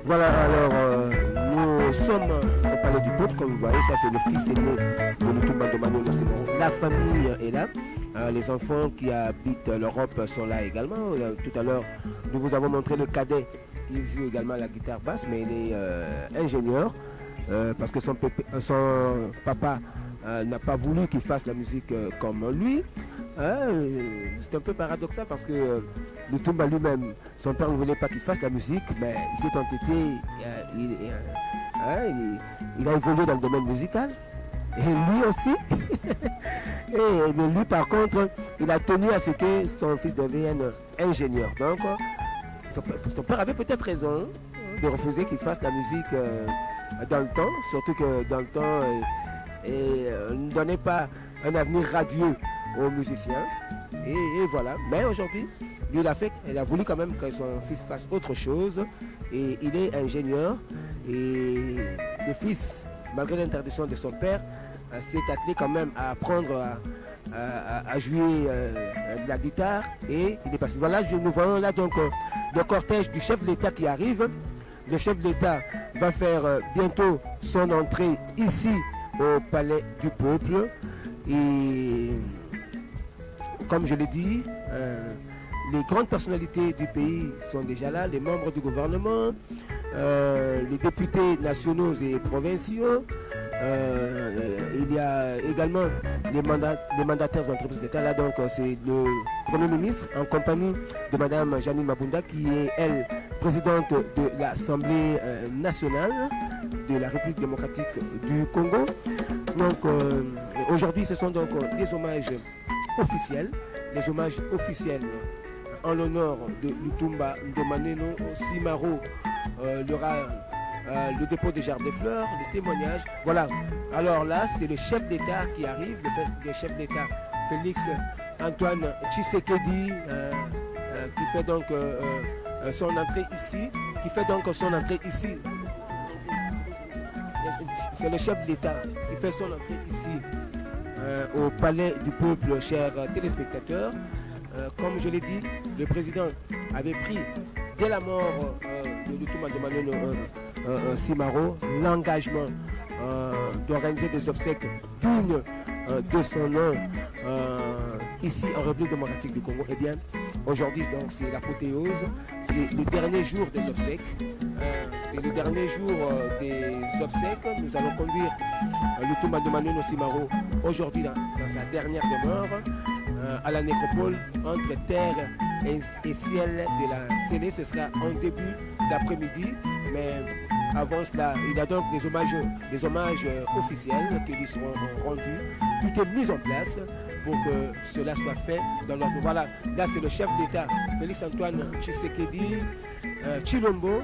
Voilà, alors nous sommes au palais du peuple. Comme vous voyez, ça c'est le fils aîné de Lutumba Ndomane Simaro. La famille est là. Les enfants qui habitent l'Europe sont là également. Tout à l'heure, nous vous avons montré le cadet. Il joue également la guitare basse, mais il est ingénieur parce que son papa n'a pas voulu qu'il fasse la musique comme lui. C'est un peu paradoxal parce que Lutumba lui-même, son père ne voulait pas qu'il fasse la musique, mais il s'est entêté, il a évolué dans le domaine musical. Et lui aussi. Mais lui, par contre, il a tenu à ce que son fils devienne ingénieur. Donc, son père avait peut-être raison de refuser qu'il fasse la musique dans le temps, surtout que dans le temps, ne donnait pas un avenir radieux aux musiciens. Et voilà. Mais aujourd'hui, lui, il a voulu quand même que son fils fasse autre chose. Et il est ingénieur. Et le fils, malgré l'interdiction de son père, s'est attelé quand même à apprendre à jouer de la guitare. Et il est passé. Voilà, nous voyons là donc le cortège du chef de l'État qui arrive. Le chef de l'État va faire bientôt son entrée ici au Palais du Peuple. Et comme je l'ai dit, les grandes personnalités du pays sont déjà là, les membres du gouvernement, les députés nationaux et provinciaux. Il y a également les mandataires d'entreprises d'État. Là, donc, c'est le Premier ministre en compagnie de Mme Janine Mabunda, qui est, elle, présidente de l'Assemblée nationale de la République démocratique du Congo. Donc, aujourd'hui, ce sont donc des hommages officiels. Les hommages officiels en l'honneur de Lutumba Ndomane Simaro. Il y aura le dépôt des jardins de fleurs, les témoignages. Voilà. Alors là, c'est le chef d'État qui arrive, le chef d'État Félix Antoine Tshisekedi, qui fait donc son entrée ici. C'est le chef d'État qui fait son entrée ici au Palais du Peuple, chers téléspectateurs. Comme je l'ai dit, le président avait pris dès la mort de Lutumba Ndomane Simaro l'engagement d'organiser des obsèques dignes de son nom ici en République démocratique du Congo. Eh bien, aujourd'hui, donc, c'est l'apothéose, c'est le dernier jour des obsèques. C'est le dernier jour des obsèques. Nous allons conduire Lutumba Ndomane Simaro aujourd'hui dans sa dernière demeure à la nécropole entre terre et ciel de la Séné. Ce sera en début d'après-midi, mais avant cela, il y a donc des hommages officiels qui lui seront rendus. Tout est mis en place pour que cela soit fait dans l'ordre. Voilà, là c'est le chef d'État, Félix Antoine Tshisekedi Tshilombo,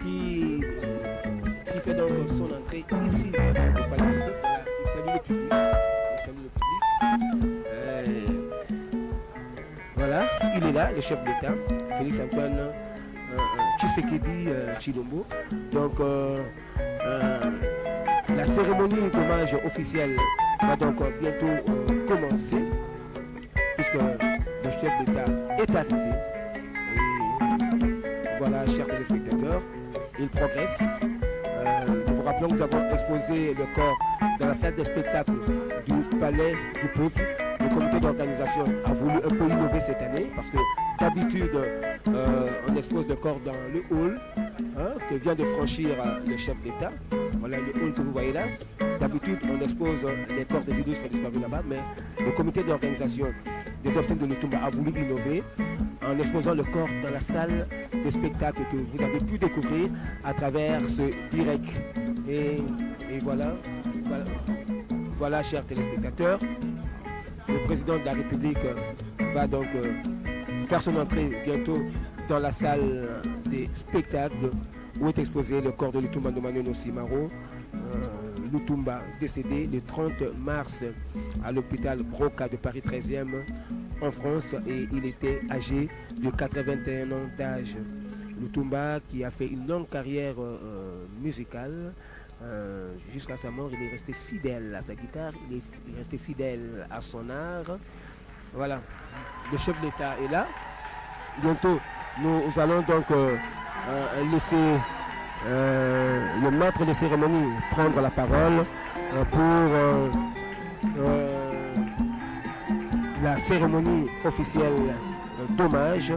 qui fait donc son entrée ici au Palais du Peuple. Voilà, il salue le public. Voilà, il est là, le chef d'État, Félix Antoine Tshisekedi Tshilombo. Donc, la cérémonie d'hommage officielle va donc bientôt commencer, puisque le chef d'État est arrivé. Et voilà, chers téléspectateurs, il progresse. Nous vous rappelons que nous avons exposé le corps dans la salle de spectacle du Palais du Peuple. Le comité d'organisation a voulu un peu innover cette année parce que d'habitude on expose le corps dans le hall que vient de franchir le chef d'État. Voilà le hall que vous voyez là. D'habitude on expose les corps des illustres disparus là-bas, mais le comité d'organisation des obsèques de Lutumba a voulu innover en exposant le corps dans la salle de spectacle que vous avez pu découvrir à travers ce direct. Et voilà, chers téléspectateurs. Le président de la République va donc faire son entrée bientôt dans la salle des spectacles où est exposé le corps de Lutumba Ndomane Simaro. Lutumba décédé le 30 mars à l'hôpital Broca de Paris 13e en France, et il était âgé de 81 ans d'âge. Lutumba qui a fait une longue carrière musicale. Jusqu'à sa mort, il est resté fidèle à sa guitare, il est resté fidèle à son art. Voilà, le chef d'État est là. Bientôt, nous allons donc laisser le maître de cérémonie prendre la parole pour la cérémonie officielle d'hommage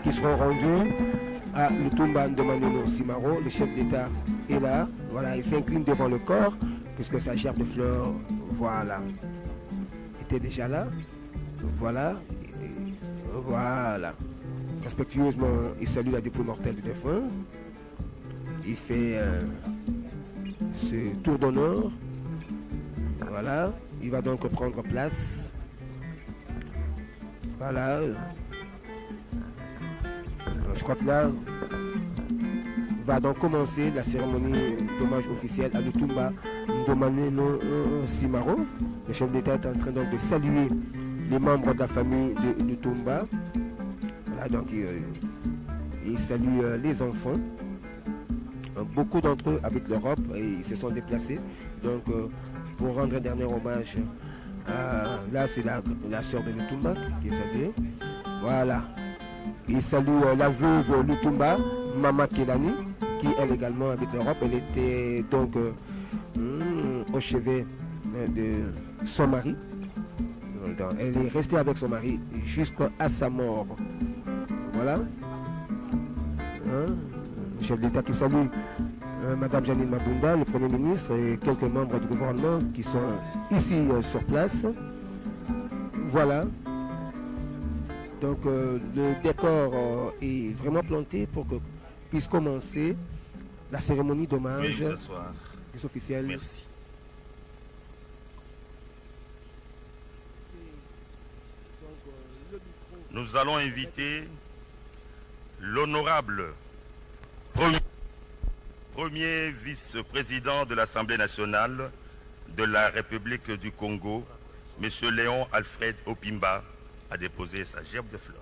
qui seront rendus à Lutumba Ndomanono Simaro. Le chef d'État est là, voilà, il s'incline devant le corps puisque sa gerbe de fleurs, voilà, était déjà là, voilà, voilà. Respectueusement, il salue la dépouille mortelle du défunt. Il fait ce tour d'honneur. Voilà, il va donc prendre place. Voilà. Je crois que là va donc commencer la cérémonie d'hommage officielle à Lutumba Ndomanono Simaro. Le chef d'État est en train donc de saluer les membres de la famille de Lutumba. Voilà, donc il salue les enfants. Beaucoup d'entre eux habitent l'Europe et ils se sont déplacés donc pour rendre un dernier hommage. Là, c'est la sœur de Lutumba qui est saluée. Voilà. Il salue la veuve Lutumba, Mama Kelani, qui elle également habite l'Europe. Elle était donc au chevet de son mari. Donc, elle est restée avec son mari jusqu'à sa mort. Voilà. Le chef d'État qui salue Madame Janine Mabunda, le Premier ministre et quelques membres du gouvernement qui sont ici sur place. Voilà. Donc le décor est vraiment planté pour que puisse commencer la cérémonie d'hommage des officiels. Merci. Nous allons inviter l'honorable premier vice-président de l'Assemblée nationale de la République du Congo, M. Léon Alfred Opimba, à déposer sa gerbe de fleurs.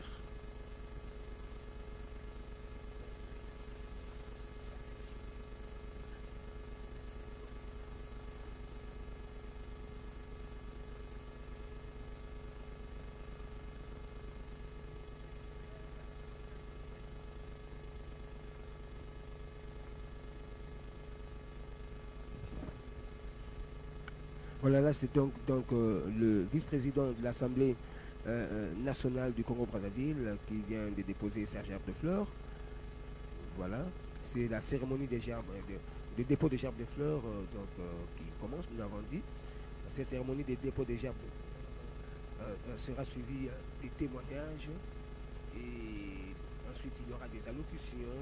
Voilà, là c'est donc le vice-président de l'Assemblée nationale du Congo-Brazzaville qui vient de déposer sa gerbe de fleurs. Voilà, c'est la cérémonie des gerbes, de dépôt des gerbes de fleurs qui commence, nous l'avons dit. Cette cérémonie de dépôt des gerbes sera suivie des témoignages et ensuite il y aura des allocutions.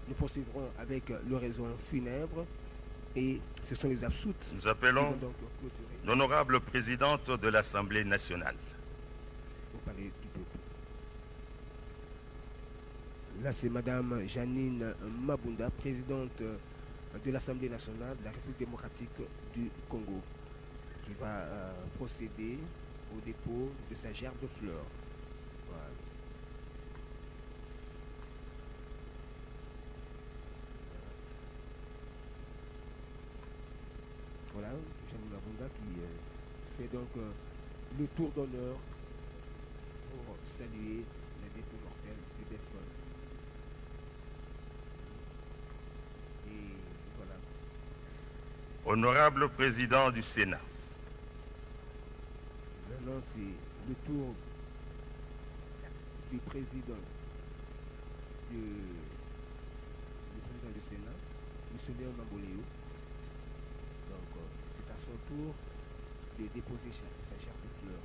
Nous poursuivrons avec l'oraison funèbre. Et ce sont les absoutes. Nous appelons l'honorable présidente de l'Assemblée nationale. Là, c'est Madame Janine Mabunda, présidente de l'Assemblée nationale de la République démocratique du Congo, qui va procéder au dépôt de sa gerbe de fleurs. Voilà. Voilà, Janine Mabunda qui fait donc le tour d'honneur pour saluer les dépôts mortels du défunt. Et voilà. Honorable président du Sénat. Maintenant, c'est le tour du président du Sénat, M. Léon Mamboléo. Donc, c'est à son tour de déposer sa gerbe de fleurs.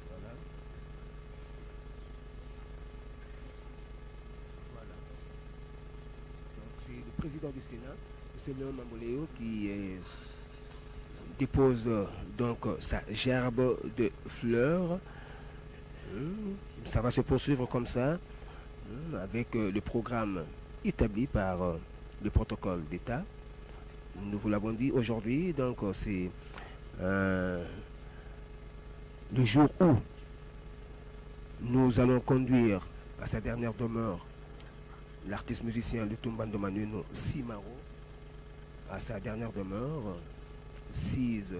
Voilà. Voilà. Donc, c'est le président du Sénat, M. Léon Mamboléo, qui dépose donc sa gerbe de fleurs. Ça va se poursuivre comme ça, avec le programme établi par le protocole d'État. Nous vous l'avons dit aujourd'hui, donc c'est le jour où nous allons conduire à sa dernière demeure l'artiste musicien Lutumba Ndomanono Simaro, à sa dernière demeure, sise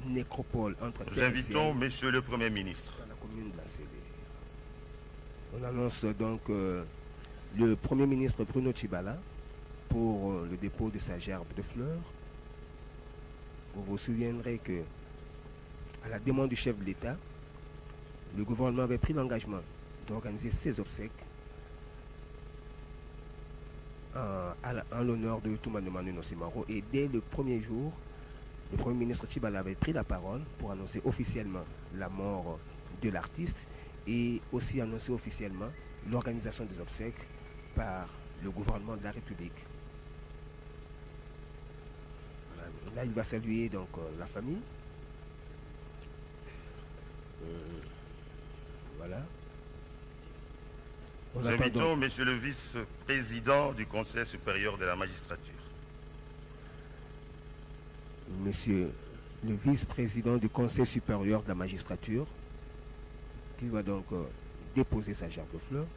nécropole entre Nous invitons Monsieur le Premier ministre. Dans la commune de la Célé. On annonce donc le Premier ministre Bruno Tshibala pour le dépôt de sa gerbe de fleurs. Vous vous souviendrez que, à la demande du chef de l'État, le gouvernement avait pris l'engagement d'organiser ces obsèques en l'honneur de Lutumba Ndumanu Nocimaro. Et dès le premier jour, le Premier ministre Tshibala avait pris la parole pour annoncer officiellement la mort de l'artiste et aussi annoncer officiellement l'organisation des obsèques par le gouvernement de la République. Là, il va saluer donc la famille. Voilà. Nous invitons Monsieur le vice-président du Conseil supérieur de la magistrature. Monsieur le vice-président du Conseil supérieur de la magistrature, qui va donc déposer sa gerbe de fleurs.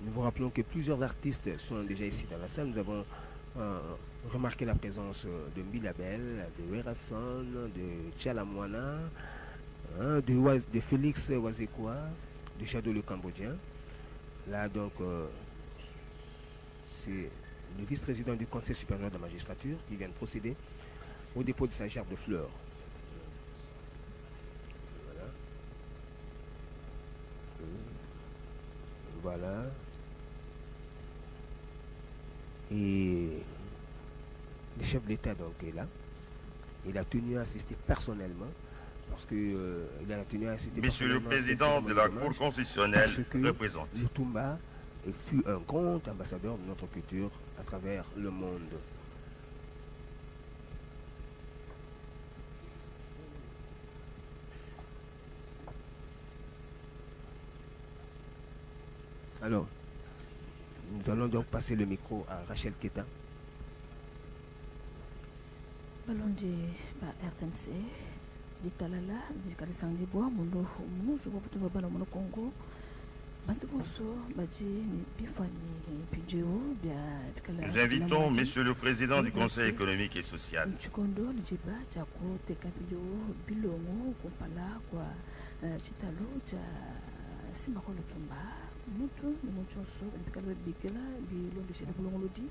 Nous vous rappelons que plusieurs artistes sont déjà ici dans la salle. Nous avons remarqué la présence de Milabel, de Werason, de Tchalamwana, de Félix Wazekwa, de Shadow le Cambodgien. Là donc, c'est le vice-président du Conseil supérieur de la magistrature qui vient de procéder au dépôt de sa gerbe de fleurs. Voilà. Et le chef de l'État donc est là. Il a tenu à assister personnellement parce que il a tenu à assister. Monsieur le président de la Cour constitutionnelle représente. Lutumba fut un grand ambassadeur de notre culture à travers le monde. Alors, nous allons donc passer le micro à Rachel Keta. Balonde ba RTNC di talala di kalisangdi bois mundo muzo ko putu bala mono Congo bantu boso baji ni bifani pijeo bia bikala. Nous invitons Monsieur le président du Conseil économique et social. Chikondo njiba cha ko tekapilo bilongo kompala kwa chitalo cha Simako Lutumba mutu ni muchoso bikala bikela bilondo shele bulongolodi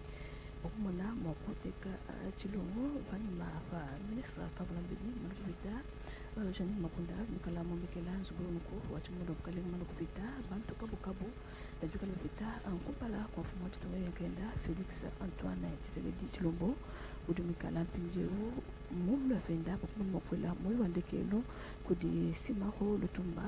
okumona mokoteka chilongo vanima va ministre Fabulambedi manukubita Janine Makunda mikala mombekela nzubunuko wachimundo bukale manukubita bantu kabukabu dajukala bita ankupala kwa fumo tutowe yakenda Felix Antoine Tshisekedi Chilombo udumikala mpinjero mumlo fenda bakuma mokwela moyo wandekelo kudi Simako Lutumba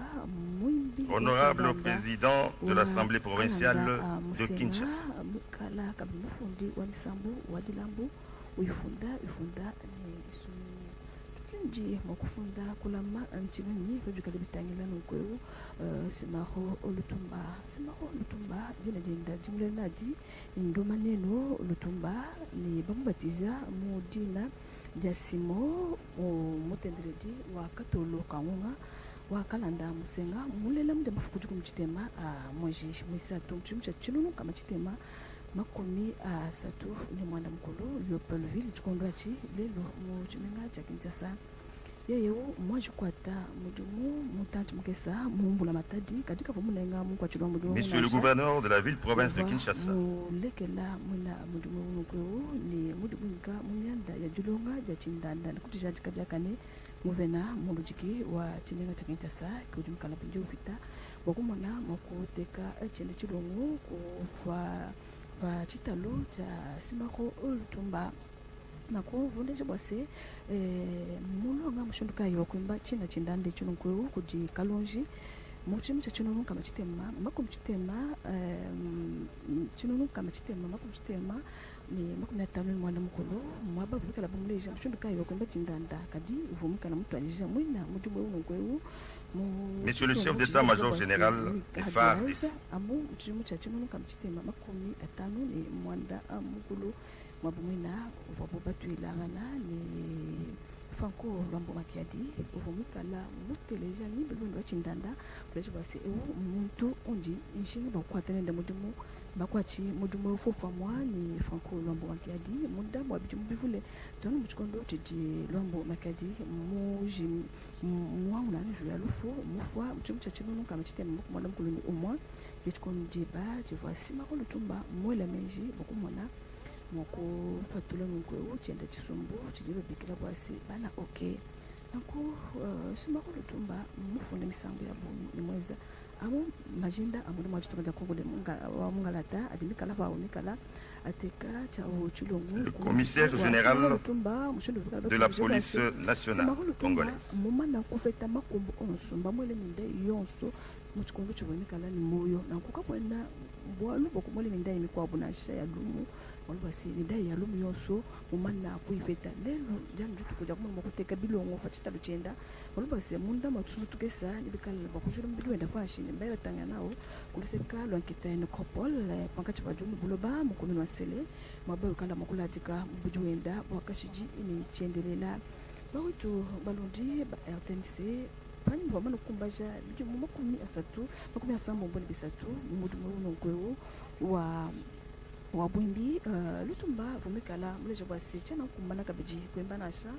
muimbi Honorable président de l'Assemblée provinciale de Kinshasa. Kala kabimufundi wa misambu wa dilambu uifunda ni tunji mokufunda kulama nchini kujukala bitangila nkweu Simako Lutumba jina jinda jimle naji ndoma neno Lutumba ni bambatiza mu dina jasimo mutendredi wa katolo kangunga wa kalanda musenga mulela mde mafukuju kumchitema mweji mwisatu mchumcha chinunu kama chitema makomi satu ni mwana mkulu Leopoldville chikondwachi lelo muchimenga cha Kinshasa yeyo mwaji kwata mudumu mutanti mukesa mumbula matadi katika vumunenga mukwa chilwa mudumu. Monsieur le gouverneur de la ville province de Kinshasa. Lekela muna mudumu mukwewo ni mudubunga munyanda ya julonga ya chindanda kuti jakane muvena mulujiki wa chimenga cha Kinshasa kujumkala pinje upita wakumona mokuteka chende chilongo kufa va chitalo cha Simako Lutumba nako vundeje bwase mulonga mushunduka yo kwimba china chindande chununkweu kuti kalonji muchimu cha chinunu kama chitema makum chitema chinunu kama chitema makum chitema ni makum na tanu mwana mukolo mwaba vukala bumleja mushunduka yo kwimba chindanda kadi uvumuka na mtu alija mwina mutumu ununkweu. Monsieur le chef d'état-major général des FARDC. Amu muchimu cha chinunu kama chitema makumi atanu ni mwanda mukolo mwabumina uvabobatu ilangana ni Franco Lambo Makiadi uvumikala muteleja ni bilundo chindanda kuleja basi ewu muntu onji inshinga bakwatana nda mudimu bakwati mudumo fofa mwa ni Franco Lwambo Makadi munda mwa bitu mbivule tono mchikondo tidi Lwambo Makadi muji mwa unani juya lufu mufwa mchum chachino kama chitema mwana mkuluni umwa yitikondo jiba tivasi makolo tumba mwela menji bokumona moko fatula ngwe chenda chisumbu chijibe bikila bwasi bana okay nako simakolo tumba mufunda misambo ya buni ni mweza amo majinda amudu mwachitu kanja Kongo de wa mungalata adimikala va unikala ateka cha uchulongu le commissaire général de la police nationale congolaise mumana kufeta makumbu onso mbamwele minde yonso muchikongo chobonikala ni moyo na kukakwenda mbwalu bokumwele minde imikwa bunasha ya lumu walubasi minde ya lumu yonso mumana kuifeta lelo janju tukuja kumwe mukuteka bilongo fachita luchenda walubasi munda matsuzu tukesa nibikala bakujuru mbidu enda fashi mbele tanga nao kuliseka lwankita necropol pankati bajumu buloba mukunu wasele mabayo kanda makulatika mbuju enda wakashiji ini chendelela bawitu balundi ba RTNC pani bamana kumbaja biju makumi asatu makumi asambo mboni bisatu mudu muno kweu wa bwimbi lutumba vumekala muleje bwasi chana kumbana kabiji kwemba nasha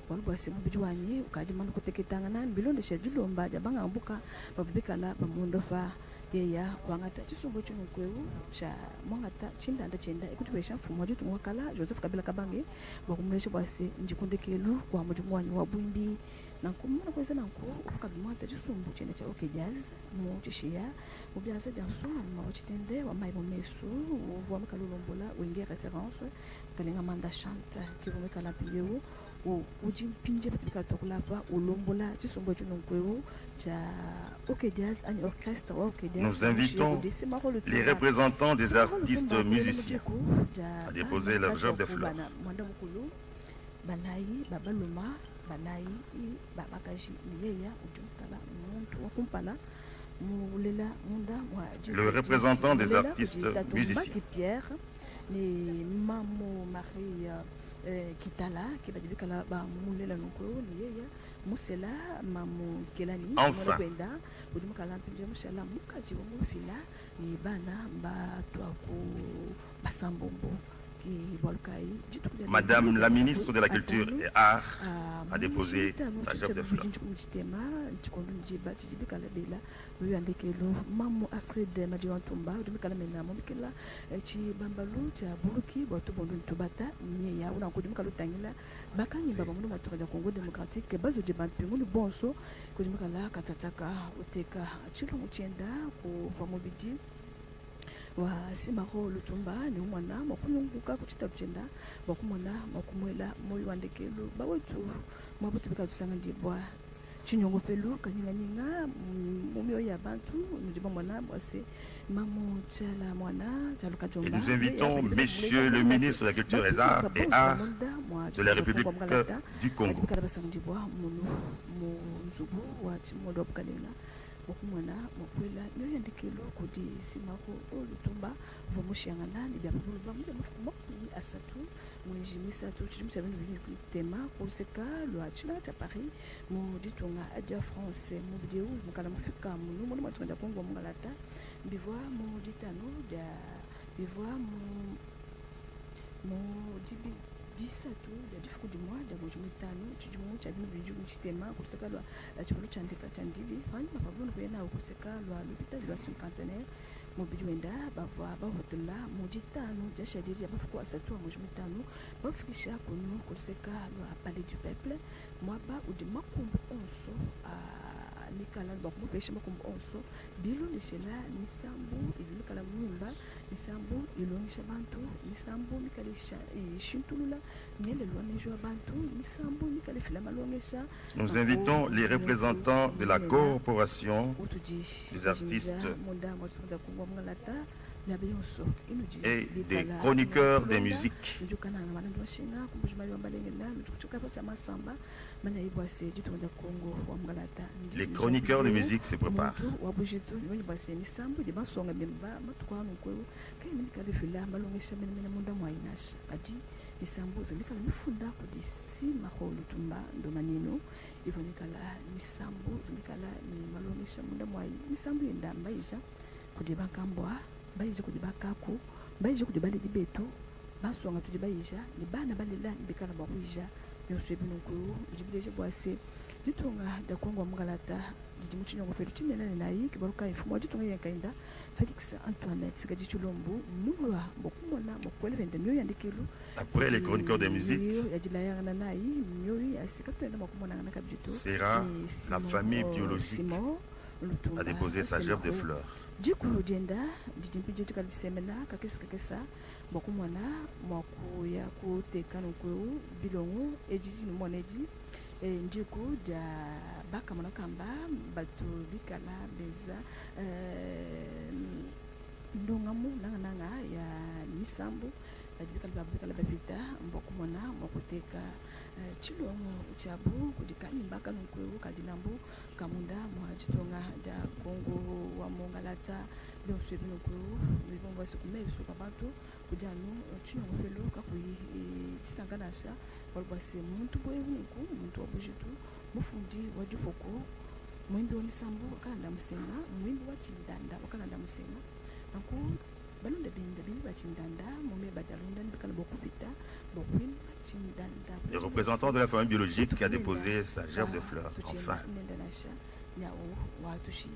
walubwasi mubijwanye ukadi manu kuteketangana bilonde shedulomba jabanga ambuka bavubekala bamundofa yeya wangata chisumbo chuno kweu cha mwangata chindanda chenda ekutubesha mfumo jutu mwakala Joseph Kabila Kabange bakumuleshe bwasi njikundekelu kwa mujumwani wa bwimbi nankumana kweza nanku ufuka bimwata chisumbo chenda cha okay jazz mu chishia ubyaza danso ma wachitende wa maibo mesu uvuwa makalulombola wenge référence kalenga manda chante kivumekala pileu ujimpinje patika tokulapa ulombola chisombo chuno kweu cha OK Jazz an orchestre OK Jazz. Nous invitons les représentants des artistes musiciens à déposer leur gerbe de fleurs. Mwanda mukulu balai babaluma balai babakaji yeya ujumkala muntu wakumpala mulela munda wa le représentant des artistes musiciens Pierre ni Maman Marie Kitala qui va dire kala ba mulela noko ni yeya musela mamu kelani enfin kwenda budum kala mpinje musela mukaji wo mufila ni bana ba twako basambombo ki bolkai Madame la ministre de la Culture et Arts a déposé sa gerbe de fleurs. Uyandekelo mamu Astrid Madiwantumba udumikala mena momikela chi bambalu cha buluki boto bondo tubata nyeya una kudumikala tangila bakanyi baba muno matoka Congo démocratique bazo de bampingu bonso kudumikala katataka uteka chilo muchenda ku famobidi wa simako lutumba ni umwana makununguka kuchita kuchenda bakumona makumwela moyo wandekelo bawetu mwabutubika tusanga ndibwa chinyongo pelu kaninga mumio ya bantu njiba mwana bwase mamu chala mwana chaluka jomba. Et nous invitons monsieur le ministre de la Culture et des Arts de la République du Congo. Okumwana mokwela nyoyandikelo kudi simako olutumba vomushangana ni bya bulu bamude mukumi asatu mweji misatu chimcha bino tema kuseka lwa chila cha Paris mu ditunga adia France mu vidéo mukala mufika mu mu matunda Kongo mungalata bivwa mu ditano da bivwa mu dibi 17 ya difuku du mois da mojo mitano chijumu cha bino biju mchitema kuseka lwa chikolo chandika chandili fani mapabunu kwena kuseka lwa lupita lwa cinquantenaire mu biju wenda bavwa bahotula mu ditano ja shadiri abafuku asatu mojo mitano bafikisha kunu kuseka lwa palais du peuple mwaba udi makumbu onso nikala bakumbu pesha makumbu onso bilo nishela nisambu ilikala mwimba nisambu ilonisha bantu nisambu nikalisha shintulula nyele lwanisha bantu nisambu nikalifila malongesha. Nous invitons les représentants de la corporation des artistes et des chroniqueurs des musiques. Les chroniqueurs de musique se préparent. Nisambu vimikala mifunda kudisi maholu tumba ndo maneno ivonikala nisambu vimikala ni malongesha munda mwai nisambu yenda maisha kudi bakambwa baije kudi bakako baije kudi bale dibeto baswanga tudi baija ni bana balela ni bekala bakuija yoswe binunku jibileje bwase jitunga da kongo mungalata jimuchinya ngo fetu tinela nayi kibaruka ifumo jitunga yenkainda Félix Antoinette Sigadi Chulombo numwa bokumona mokwele vende myo yandikilu après les chroniqueurs de musique sera la famille biologique a déposé sa gerbe de fleurs. Jikulu jenda jijimpijo tukalisemena kakesa bokumona mwakuya kutekana kweu bilongo ejiji moneji ndiku ja baka monakamba batu bikala beza ndongamu nanga ya misambu bikala bavita mbokumona mwakuteka chilongo chabu kudikani mbaka nkweu kadinambu kamunda mwajitonga da kongo wa mongalata byonswe binokweu bibomba sikume bisuka bantu kujanu chilongo felo kakui chitanganasha walbase muntu bwewuniku muntu wabujitu mufundi wajufoko mwimbi wa misambu wakalanda musenga mwimbi wa chindanda wakalanda musenga nanku balunda binda bibi bachindanda mume badalunda nibikala bokupita bokwim chindanda. Les représentants de la famille biologique qui a déposé sa gerbe de fleurs, enfin. Nyao watushi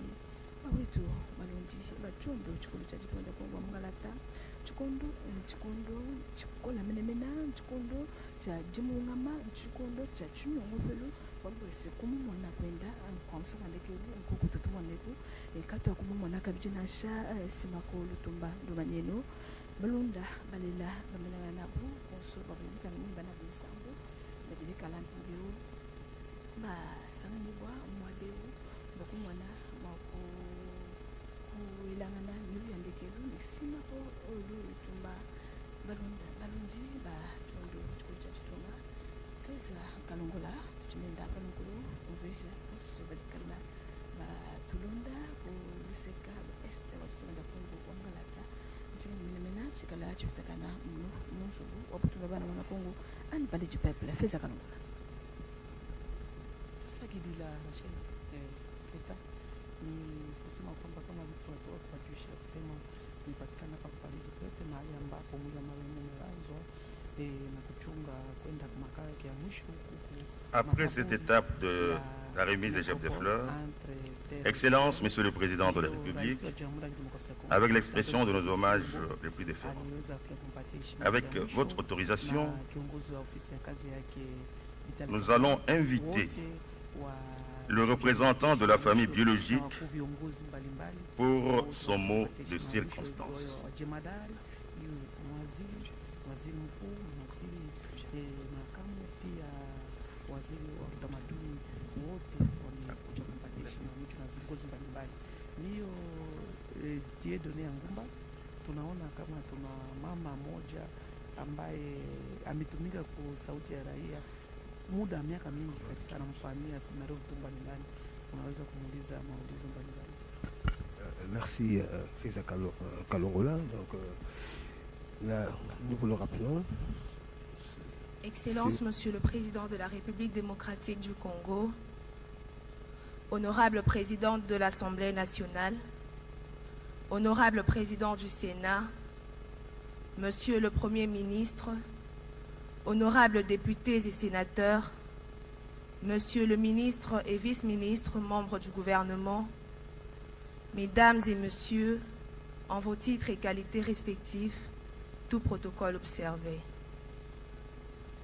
bawetu balonji bachondo chikolo cha chitonda kongo mungalata chikondo chikola menemena chikondo cha jimungama chikondo cha chunyongo felo wabwese kumumona kwenda kwa msakandekelu nkukututumoneku kato kumumona kabijinasha simakolo tumba ndumanyeno balunda balela bamelana nabo konso babelika nimba na bisambo babelika lampingiro ba sananibwa mwadeu bokumwana mako kuilangana nibi yandekelu nisima ko olu tumba balunda balunji ba chondo chikucha chitonga feza kalongola chinenda panunkulu uveja oso badikala ba tulonda ku luseka este wachitonda kongo wangalata mena chikala chitakana munsubu waputunga bana wana kongo ani pale chipepla feza kalongola sakidila Rachel Peta ni kusema kwamba kama vitu tunatoka kujulisha kusema tunapatikana hapa pale Jipepe mahali ambapo mwili wa marehemu umelazwa na kuchunga kwenda makao yake ya mwisho huku. Après cette étape de la remise des gerbes de fleurs, Excellence, Monsieur le Président de la République, avec l'expression de nos hommages les plus déférents, avec votre autorisation, nous allons inviter le représentant de la famille biologique pour son mot de circonstance. Niyo Dieudonné Ngumba, tunaona kama tuna mama moja ambaye ametumika kwa sauti ya raia muda miaka mingi kabisa, anamfanyia scenario Lutumba ni nani, unaweza kumuuliza maulizo mbalimbali. Merci Feza Kalongola. Donc là, nous vous le rappelons. Excellence, Monsieur le Président de la République démocratique du Congo, Honorable Présidente de l'Assemblée nationale, Honorable Président du Sénat, Monsieur le Premier ministre, Honorables députés et sénateurs, Monsieur le ministre et vice-ministre, membres du gouvernement, Mesdames et Messieurs, en vos titres et qualités respectifs, tout protocole observé.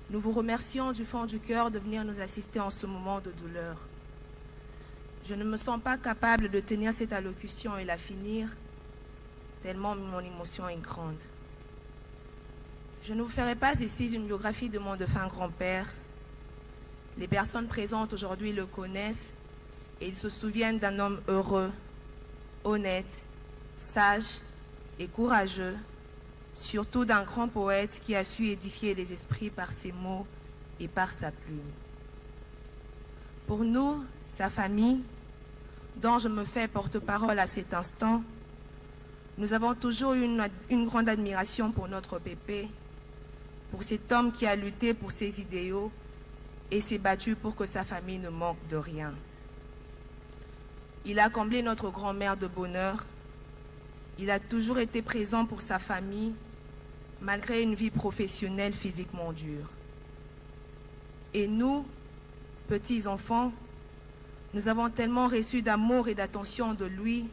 Nous vous remercions du fond du cœur de venir nous assister en ce moment de douleur. Je ne me sens pas capable de tenir cette allocution et la finir, tellement mon émotion est grande. Je ne vous ferai pas ici une biographie de mon défunt grand-père. Les personnes présentes aujourd'hui le connaissent et ils se souviennent d'un homme heureux, honnête, sage et courageux, surtout d'un grand poète qui a su édifier les esprits par ses mots et par sa plume. Pour nous, sa famille, dont je me fais porte-parole à cet instant, nous avons toujours eu une grande admiration pour notre pépé, pour cet homme qui a lutté pour ses idéaux et s'est battu pour que sa famille ne manque de rien. Il a comblé notre grand-mère de bonheur Il a toujours été présent pour sa famille, malgré une vie professionnelle physiquement dure. Et nous, petits enfants, nous avons tellement reçu d'amour et d'attention de lui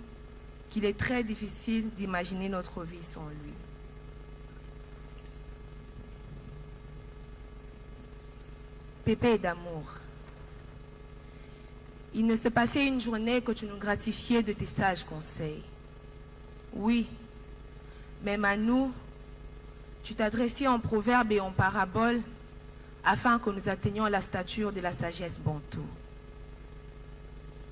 qu'il est très difficile d'imaginer notre vie sans lui. Pépé d'amour. Il ne se passait une journée que tu nous gratifiais de tes sages conseils. Oui, même à nous, tu t'adressais en proverbes et en paraboles afin que nous atteignions la stature de la sagesse bantou.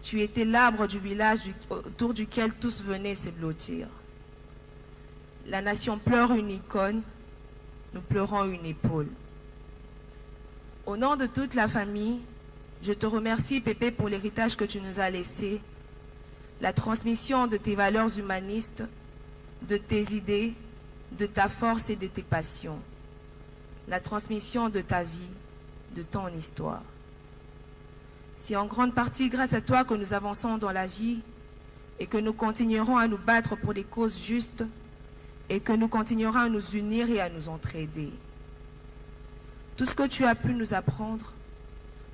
Tu étais l'arbre du village autour duquel tous venaient se blottir. La nation pleure une icône, nous pleurons une épaule. Au nom de toute la famille, je te remercie, Pépé, pour l'héritage que tu nous as laissé, la transmission de tes valeurs humanistes, de tes idées, de ta force et de tes passions, la transmission de ta vie, de ton histoire. C'est en grande partie grâce à toi que nous avançons dans la vie et que nous continuerons à nous battre pour des causes justes et que nous continuerons à nous unir et à nous entraider. Tout ce que tu as pu nous apprendre,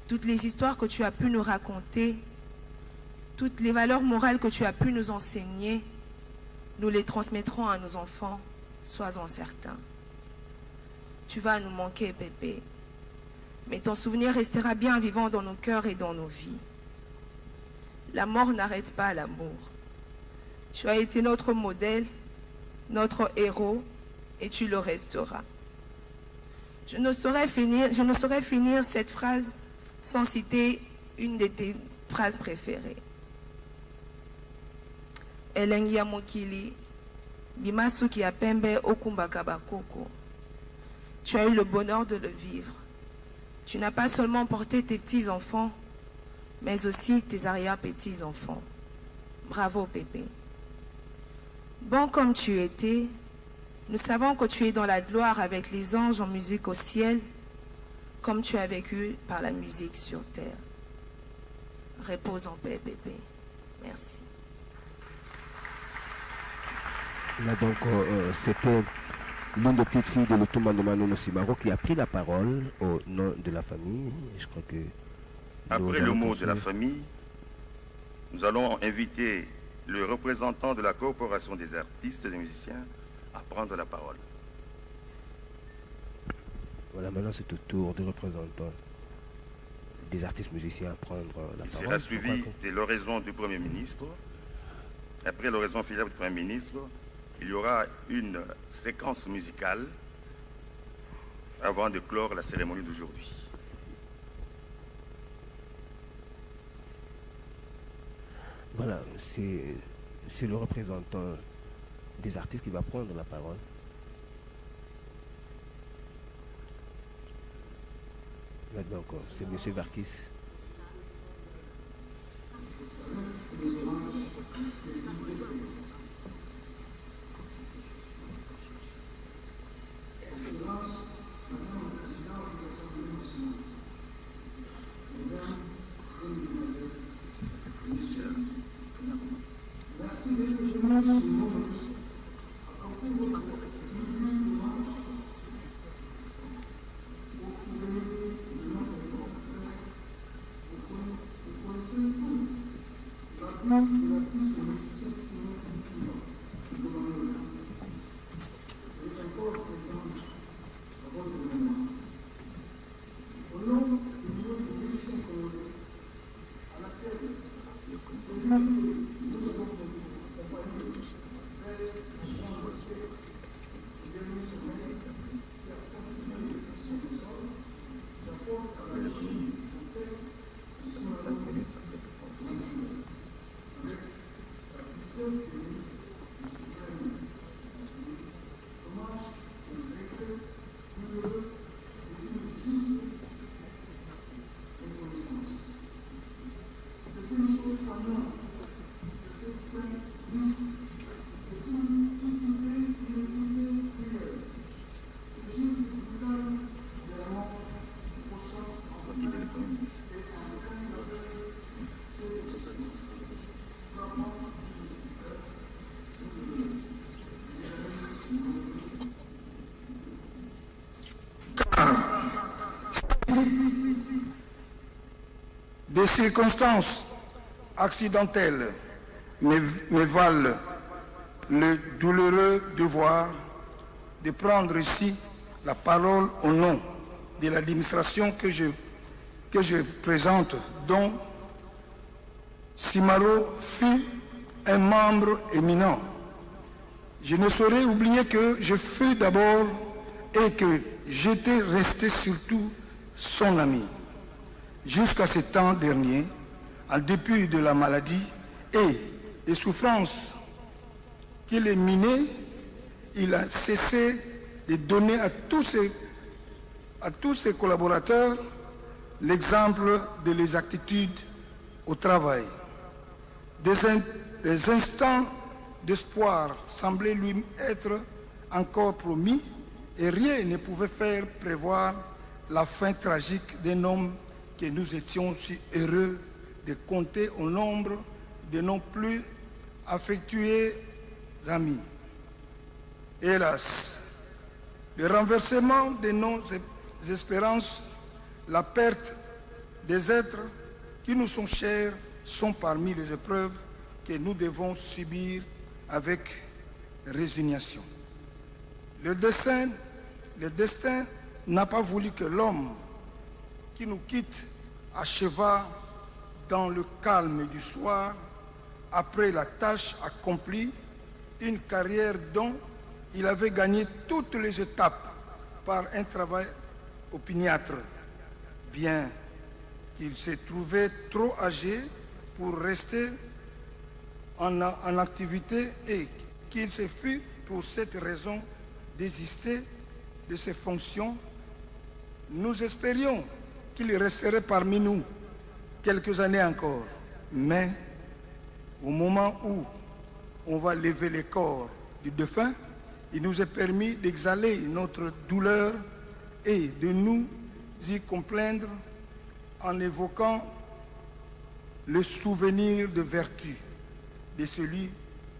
toutes les histoires que tu as pu nous raconter, toutes les valeurs morales que tu as pu nous enseigner, nous les transmettrons à nos enfants, sois-en certain. Tu vas nous manquer, Pépé, mais ton souvenir restera bien vivant dans nos cœurs et dans nos vies. La mort n'arrête pas l'amour. Tu as été notre modèle, notre héros, et tu le resteras. Je ne saurais finir cette phrase sans citer une de tes phrases préférées. Elengia mokili, bimasuki apembe okumbaka bakoko. Tu as eu le bonheur de le vivre. Tu n'as pas seulement porté tes petits-enfants, mais aussi tes arrière-petits-enfants. Bravo, Pépé. Bon comme tu étais, nous savons que tu es dans la gloire avec les anges en musique au ciel, comme tu as vécu par la musique sur terre. Repose en paix, Pépé. Merci. Là donc, c'était l'une des petites filles de Lutumba Ndomano Simaro qui a pris la parole au nom de la famille. Je crois que après le mot de la famille, nous allons inviter le représentant de la coopération des artistes et des musiciens à prendre la parole. Voilà, maintenant c'est au tour du représentant des artistes musiciens à prendre la parole. Il sera suivi de l'oraison du Premier ministre. Après l'oraison finale du Premier ministre, il y aura une séquence musicale avant de clore la cérémonie d'aujourd'hui. Voilà, c'est le représentant des artistes qui va prendre la parole. Là donc, c'est M. Varkis. Les circonstances accidentelles me valent le douloureux devoir de prendre ici la parole au nom de l'administration que je présente, dont Simaro fut un membre éminent. Je ne saurais oublier que je fus d'abord et que j'étais resté surtout son ami. Jusqu'à ce temps dernier, en dépit de la maladie et des souffrances qu'il est miné, il a cessé de donner à tous ses collaborateurs l'exemple de l'exactitude au travail. Des instants d'espoir semblaient lui être encore promis et rien ne pouvait faire prévoir la fin tragique d'un homme que nous étions si heureux de compter au nombre de nos plus affectueux amis. Hélas, le renversement de nos espérances, la perte des êtres qui nous sont chers sont parmi les épreuves que nous devons subir avec résignation. Le destin n'a pas voulu que l'homme qui nous quitte acheva dans le calme du soir, après la tâche accomplie, une carrière dont il avait gagné toutes les étapes par un travail opiniâtre, bien qu'il se trouvait trop âgé pour rester en activité et qu'il se fût pour cette raison désisté de ses fonctions. Nous espérions qu'il resterait parmi nous quelques années encore, mais au moment où on va lever le corps du défunt, il nous est permis d'exhaler notre douleur et de nous y complaindre en évoquant le souvenir de vertu de celui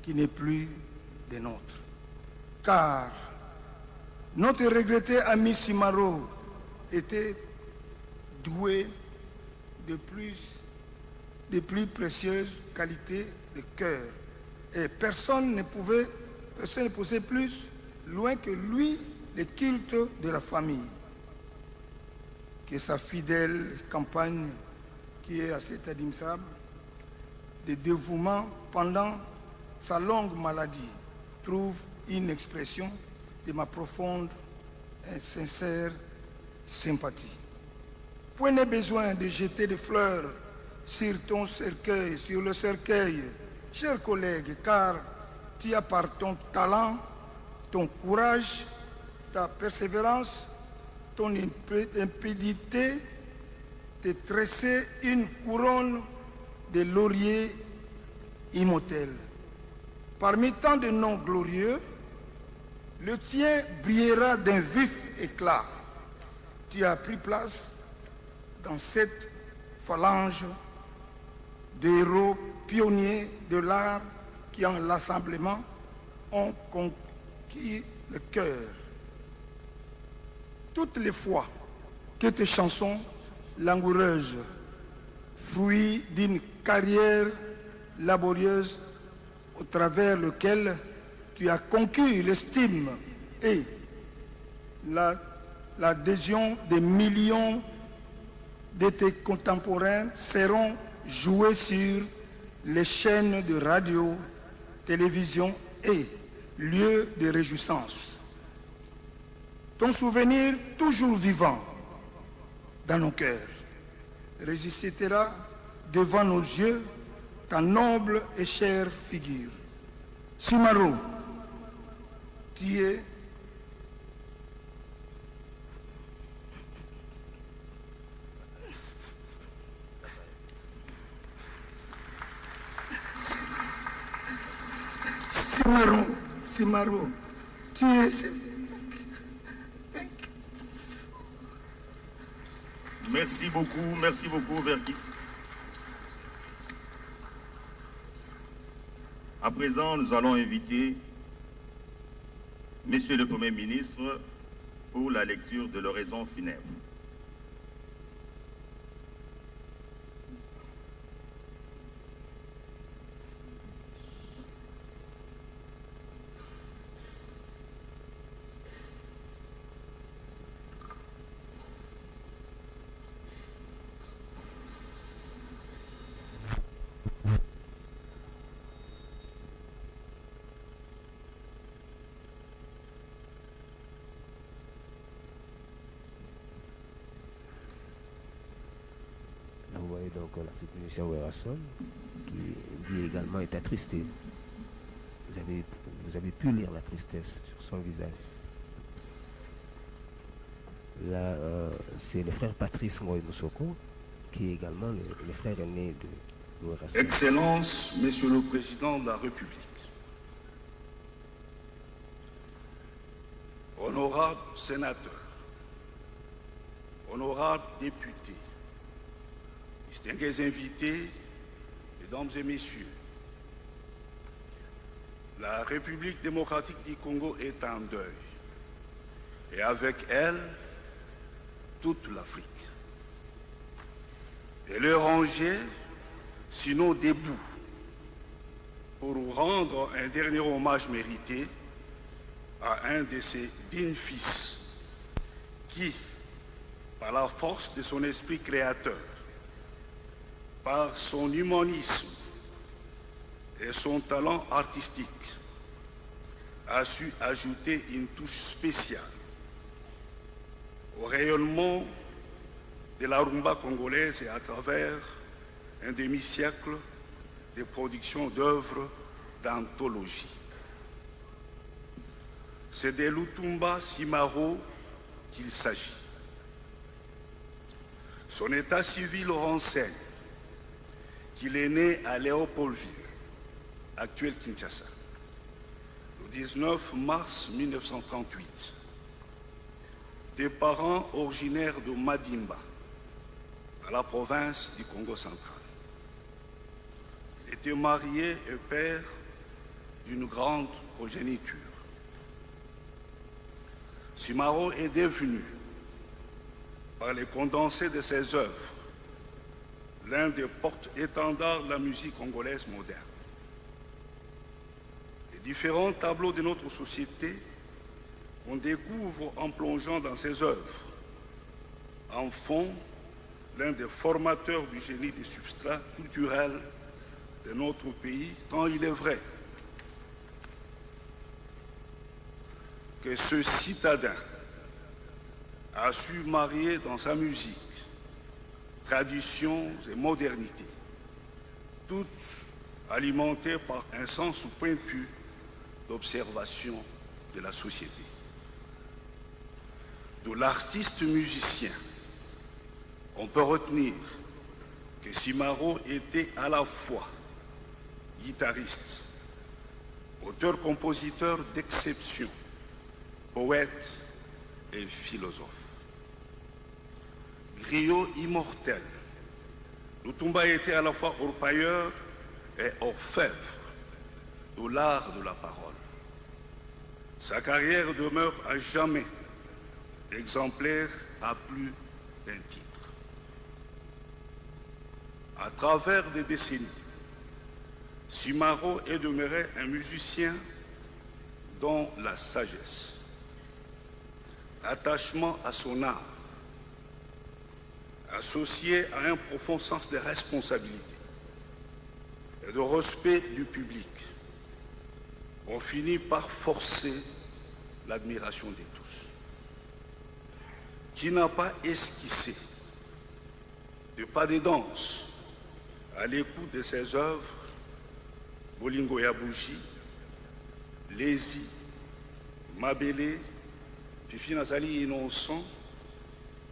qui n'est plus des nôtres. Car notre regretté ami Simaro était doué de plus précieuses qualités de cœur. Et personne ne posait plus loin que lui le culte de la famille. Que sa fidèle campagne, qui est assez admirable, de dévouement pendant sa longue maladie, trouve une expression de ma profonde et sincère sympathie. Point n'est besoin de jeter des fleurs sur ton cercueil, sur le cercueil, chers collègues, car tu as par ton talent, ton courage, ta persévérance, ton impédité, te tresser une couronne de lauriers immortels. Parmi tant de noms glorieux, le tien brillera d'un vif éclat. Tu as pris place dans cette phalange de héros pionniers de l'art qui, en l'assemblement, ont conquis le cœur. Toutes les fois que tes chansons langoureuses, fruits d'une carrière laborieuse au travers lequel tu as conquis l'estime et l'adhésion des millions de tes contemporains, seront joués sur les chaînes de radio, télévision et lieux de réjouissance. Ton souvenir toujours vivant dans nos cœurs ressuscitera devant nos yeux ta noble et chère figure. Simaro, tu es Simaro, tu es... Merci beaucoup, Verki. À présent, nous allons inviter Monsieur le Premier ministre pour la lecture de l'oraison funèbre. donc l'artiste musicien Werason, qui également est attristé. Vous avez pu lire la tristesse sur son visage. Là, c'est le frère Patrice Ngoy Moussoko, qui est également le frère aîné de Werason. Excellence, Monsieur le Président de la République, honorables sénateurs, honorables députés, distingués invités, mesdames et messieurs, la République démocratique du Congo est en deuil, et avec elle, toute l'Afrique. Elle est rangée, sinon debout, pour rendre un dernier hommage mérité à un de ses dignes fils qui, par la force de son esprit créateur, par son humanisme et son talent artistique, a su ajouter une touche spéciale au rayonnement de la rumba congolaise et à travers un demi-siècle de production d'œuvres d'anthologie. C'est de Lutumba Simaro qu'il s'agit. Son état civil renseigne qu'il est né à Léopoldville, actuel Kinshasa, le 19 mars 1938, des parents originaires de Madimba, à la province du Congo central. Il était marié et père d'une grande progéniture. Simaro est devenu, par les condensés de ses œuvres, l'un des porte-étendards de la musique congolaise moderne. Les différents tableaux de notre société qu'on découvre en plongeant dans ses œuvres en font l'un des formateurs du génie du substrat culturel de notre pays, tant il est vrai que ce citadin a su marier dans sa musique traditions et modernité, toutes alimentées par un sens pointu d'observation de la société. De l'artiste musicien, on peut retenir que Simaro était à la fois guitariste, auteur-compositeur d'exception, poète et philosophe. Griot immortel, Lutumba était à la fois orpailleur et orfèvre de l'art de la parole. Sa carrière demeure à jamais exemplaire à plus d'un titre. À travers des décennies, Simaro est demeuré un musicien dont la sagesse, l'attachement à son art, associé à un profond sens de responsabilité et de respect du public, ont fini par forcer l'admiration de tous. Qui n'a pas esquissé de pas de danse à l'écoute de ses œuvres, Bolingo Yabouji, Lézi, Mabélé, Fifi Nazali Innocent,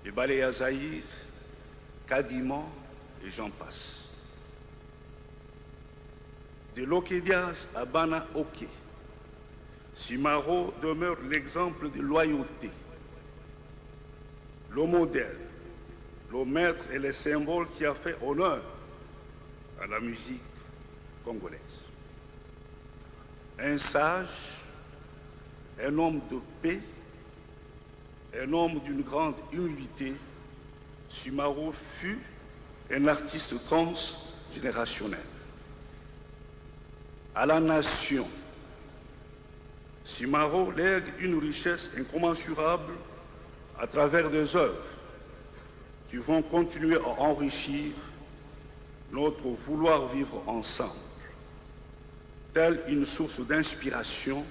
Ebale Yazaïr, Kadiman et j'en passe. De Lokedias à Bana Oké, Simaro demeure l'exemple de loyauté, le modèle, le maître et le symbole qui a fait honneur à la musique congolaise. Un sage, un homme de paix, un homme d'une grande humilité, Simaro fut un artiste transgénérationnel. À la nation, Simaro lègue une richesse incommensurable à travers des œuvres qui vont continuer à enrichir notre vouloir vivre ensemble, telle une source d'inspiration,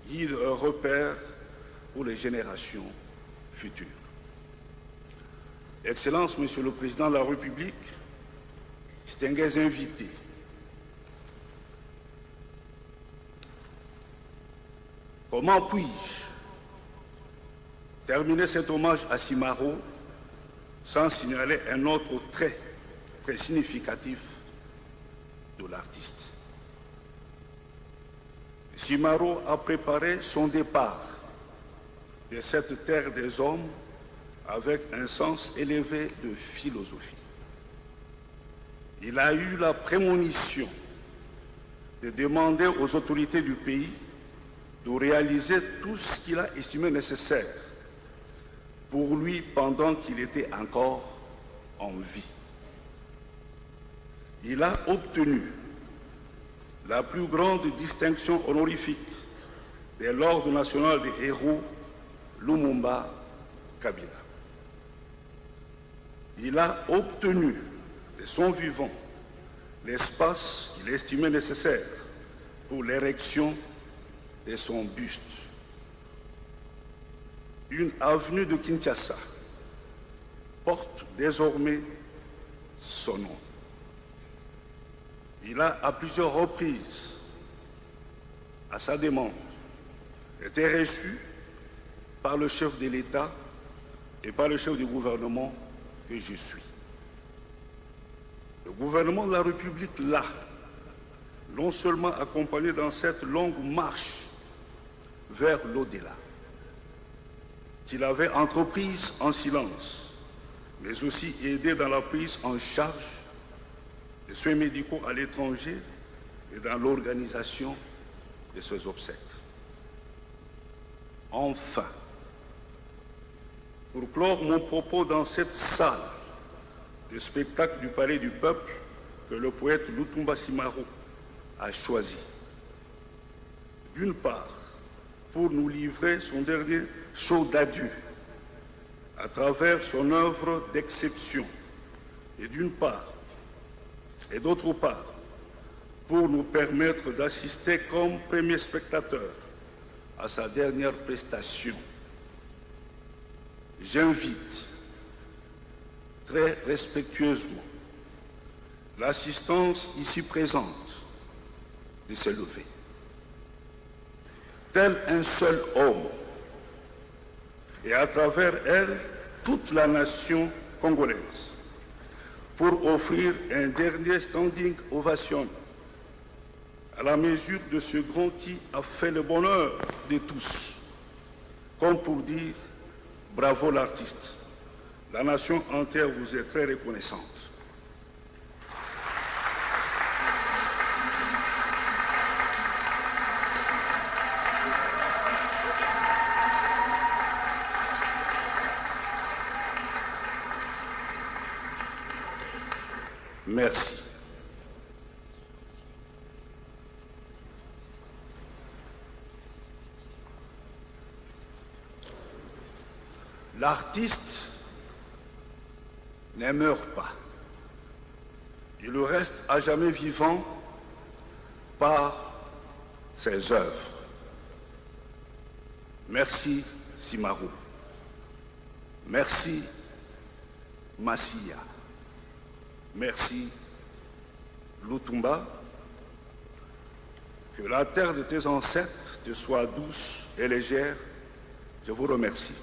guide et repère pour les générations futures. Excellence, Monsieur le Président de la République, distingués invités, comment puis-je terminer cet hommage à Simaro sans signaler un autre trait très significatif de l'artiste? Simaro a préparé son départ de cette terre des hommes avec un sens élevé de philosophie. Il a eu la prémonition de demander aux autorités du pays de réaliser tout ce qu'il a estimé nécessaire pour lui pendant qu'il était encore en vie. Il a obtenu la plus grande distinction honorifique de l'Ordre national des héros Lumumba Kabila. Il a obtenu de son vivant l'espace qu'il estimait nécessaire pour l'érection de son buste. Une avenue de Kinshasa porte désormais son nom. Il a à plusieurs reprises, à sa demande, été reçu par le chef de l'État et par le chef du gouvernement que je suis. Le gouvernement de la République l'a non seulement accompagné dans cette longue marche vers l'au-delà, qu'il avait entreprise en silence, mais aussi aidé dans la prise en charge des soins médicaux à l'étranger et dans l'organisation de ses obsèques. Enfin, pour clore mon propos dans cette salle de spectacle du Palais du Peuple que le poète Lutumba Simaro a choisi, d'une part, pour nous livrer son dernier show d'adieu à travers son œuvre d'exception, et d'une part, et d'autre part, pour nous permettre d'assister comme premier spectateur à sa dernière prestation. J'invite très respectueusement l'assistance ici présente de se lever. Tel un seul homme, et à travers elle, toute la nation congolaise, pour offrir un dernier standing ovation à la mesure de ce grand qui a fait le bonheur de tous, comme pour dire bravo l'artiste. La nation entière vous est très reconnaissante. Merci. L'artiste ne meurt pas. Il reste à jamais vivant par ses œuvres. Merci Simaro. Merci Massia. Merci Lutumba. Que la terre de tes ancêtres te soit douce et légère. Je vous remercie.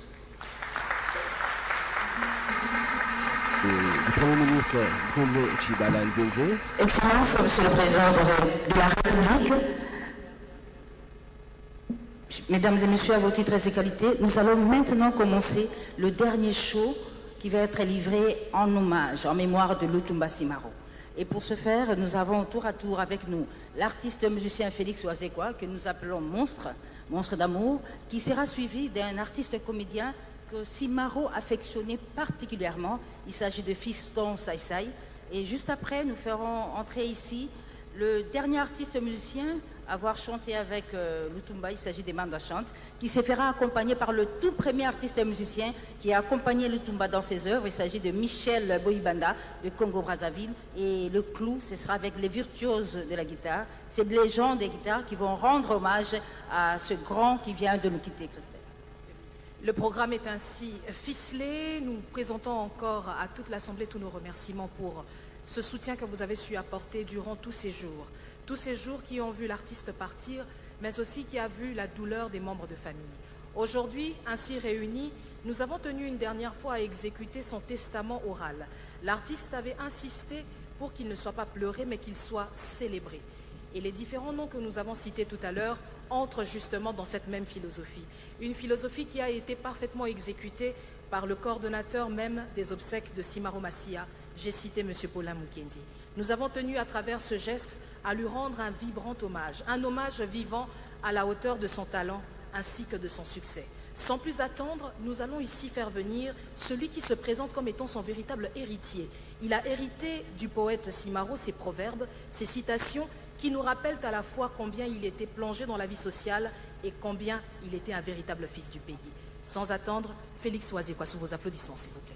Le Premier ministre Kombo Tshibala Nzenze. Excellence, Monsieur le Président de la République, Mesdames et Messieurs, à vos titres et ses qualités, nous allons maintenant commencer le dernier show qui va être livré en hommage, en mémoire de Lutumba Simaro. Et pour ce faire, nous avons tour à tour avec nous l'artiste musicien Félix Oazekwa, que nous appelons Monstre, Monstre d'amour, qui sera suivi d'un artiste comédien que Simaro affectionnait particulièrement. Il s'agit de Fiston Saïsaï. Et juste après, nous ferons entrer ici le dernier artiste musicien à avoir chanté avec Lutumba. Il s'agit d'Emanda Chante, qui se fera accompagner par le tout premier artiste musicien qui a accompagné Lutumba dans ses œuvres. Il s'agit de Michel Boibanda de Congo-Brazzaville. Et le clou, ce sera avec les virtuoses de la guitare, ces légendes des guitares qui vont rendre hommage à ce grand qui vient de nous quitter, Christelle. Le programme est ainsi ficelé. Nous présentons encore à toute l'Assemblée tous nos remerciements pour ce soutien que vous avez su apporter durant tous ces jours qui ont vu l'artiste partir, mais aussi qui a vu la douleur des membres de famille. Aujourd'hui, ainsi réunis, nous avons tenu une dernière fois à exécuter son testament oral. L'artiste avait insisté pour qu'il ne soit pas pleuré, mais qu'il soit célébré. Et les différents noms que nous avons cités tout à l'heure entrent justement dans cette même philosophie. Une philosophie qui a été parfaitement exécutée par le coordonnateur même des obsèques de Simaro Massia. J'ai cité M. Paulin Mukendi. Nous avons tenu à travers ce geste à lui rendre un vibrant hommage, un hommage vivant à la hauteur de son talent ainsi que de son succès. Sans plus attendre, nous allons ici faire venir celui qui se présente comme étant son véritable héritier. Il a hérité du poète Simaro ses proverbes, ses citations qui nous rappellent à la fois combien il était plongé dans la vie sociale et combien il était un véritable fils du pays. Sans attendre, Félix Oazekwa, sous vos applaudissements, s'il vous plaît.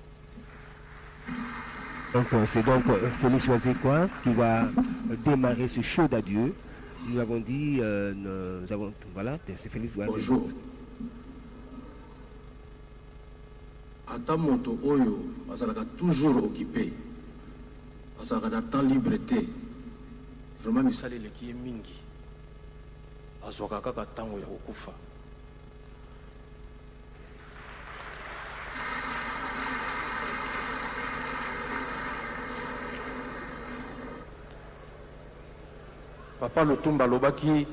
Donc c'est donc Félix Oazekwa qui va démarrer ce show d'adieu. Nous avons dit, voilà, c'est Félix Oazekwa. Bonjour. Ata moto oyo azalaka toujours occupé, azalaka na temps libre te, vraiment misala eleki ye mingi, azwaka kaka ntango ya kokufa. Papa Lutumba alobaki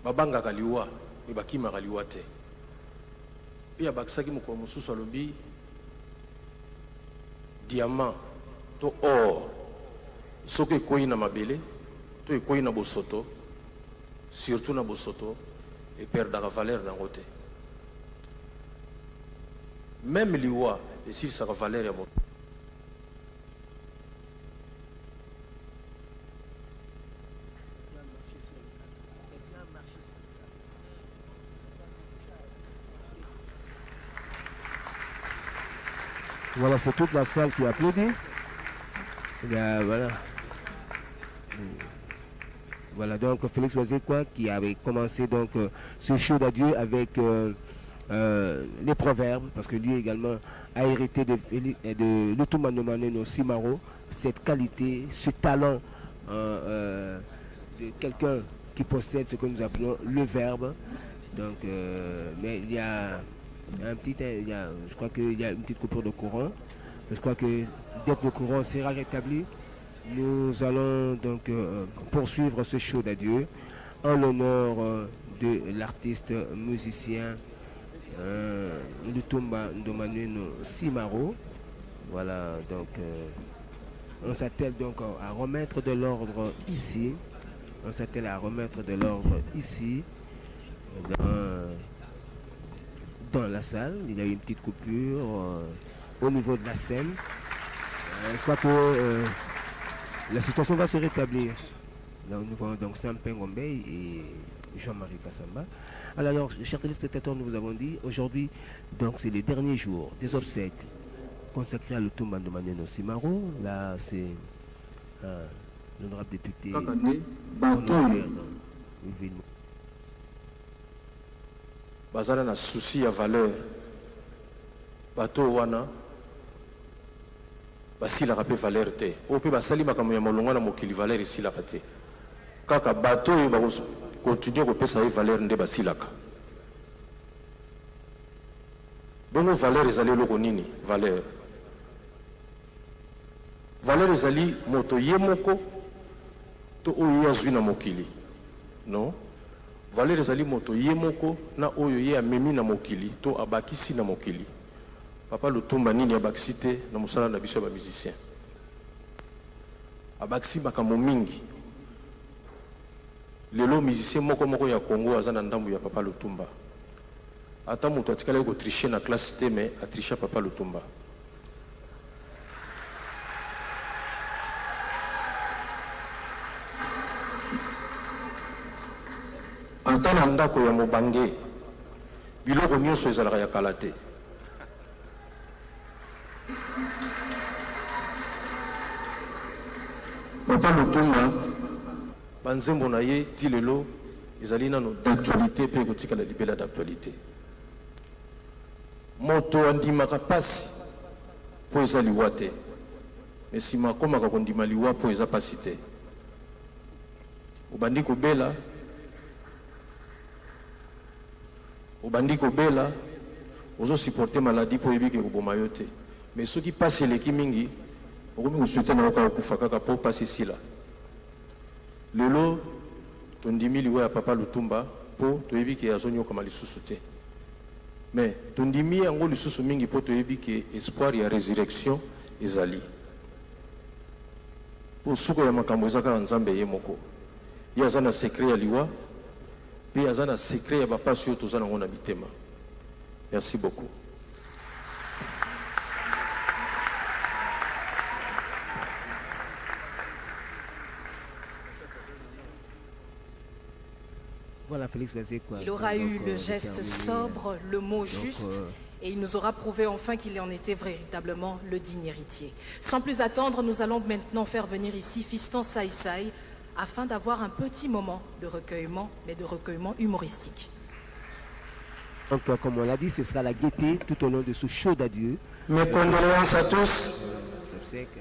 babangaka liwa me bakimaka liwa te. Puis abakisaki mokolo mosusu alobi diamant to or soki ekoyi na mabele to ekoyi na bosoto, surtout na bosoto, eperdaka valeur nango te. Même liwa esilisaka valeur ya moto. Voilà, c'est toute la salle qui applaudit. Voilà. Voilà, donc Félix Oazekwa qui avait commencé donc ce show d'adieu avec les proverbes, parce que lui également a hérité de Lutumba Ndomaneno Simaro, cette qualité, ce talent de quelqu'un qui possède ce que nous appelons le verbe. Donc, mais il y a je crois qu'il y a une petite coupure de courant. Je crois que dès que le courant sera rétabli, nous allons donc poursuivre ce show d'adieu en l'honneur de l'artiste musicien Lutumba Ndomaneno Simaro. Voilà, donc on s'attelle donc à remettre de l'ordre ici. On s'attelle à remettre de l'ordre ici. Dans la salle, il y a eu une petite coupure au niveau de la scène. Je crois que la situation va se rétablir. Là, nous voyons donc Sam Pengombe et Jean-Marie Kassamba. Alors, chers téléspectateurs, nous vous avons dit, aujourd'hui, donc c'est le dernier jour des obsèques consacrés à Lutumba Ndomaneno Simaro. Là, c'est l'honorable député bazala na souci ya valeur bato wana basilaka mpe valeur te oyo mpe basali makambo ya molongo na mokili valeur esilaka te kaka bato oyo bakontinue kopesa ye valeur nde basilaka bongo valeur ezali eloko nini valeur ezali moto ye moko to oyo ye azwi na mokili non valeur ezali moto ye moko na oyo ye amemi na mokili to abakisi na mokili. Papa Lutumba nini abakisi te na mosala na biso ya bamusicien. Abakisi makambo mingi. Lelo musicien moko ya Congo aza na ndambu ya Papa Lutumba. Ata moto atikala ko tricher na classe te mais atricher Papa Lutumba. Ata na ndako ya mobange biloko nyonso ezalaka ya kala te. Papa Lutumba banzembo na ye ti lelo ezali nano d'actualité mpe ekotikala libela d'actualité. Moto andimaka pasi po eza liwa te mais sima akomaka kondima liwa po eza pasi te obandi kobela ozosupporte maladi po oyebi ke koboma yo te mais soki pasi eleki mingi okomi kosuete na oka kokufa kaka po pasi esila lelo tondimi liwa ya papa Lutumba po toyebi ke azonyokama lisusu te mais tondimi yango lisusu mingi po toyebi ke espoir ya résurrection ezali po suko ya makambo eza kaka nzambe ye moko ye aza na secret ya liwa mpe aza na secret ya bapasi oyo toza nango na mitema. Merci beaucoup. Voilà, Félix, vas-y, quoi. Il aura eu le geste sobre, le mot juste, et il nous aura prouvé enfin qu'il en était véritablement le digne héritier. Sans plus attendre, nous allons maintenant faire venir ici Fiston Saï Saï, afin d'avoir un petit moment de recueillement, mais de recueillement humoristique. Donc, comme on l'a dit, ce sera la gaieté tout au long de ce show d'adieu. Mes condoléances à tous. Je sais que...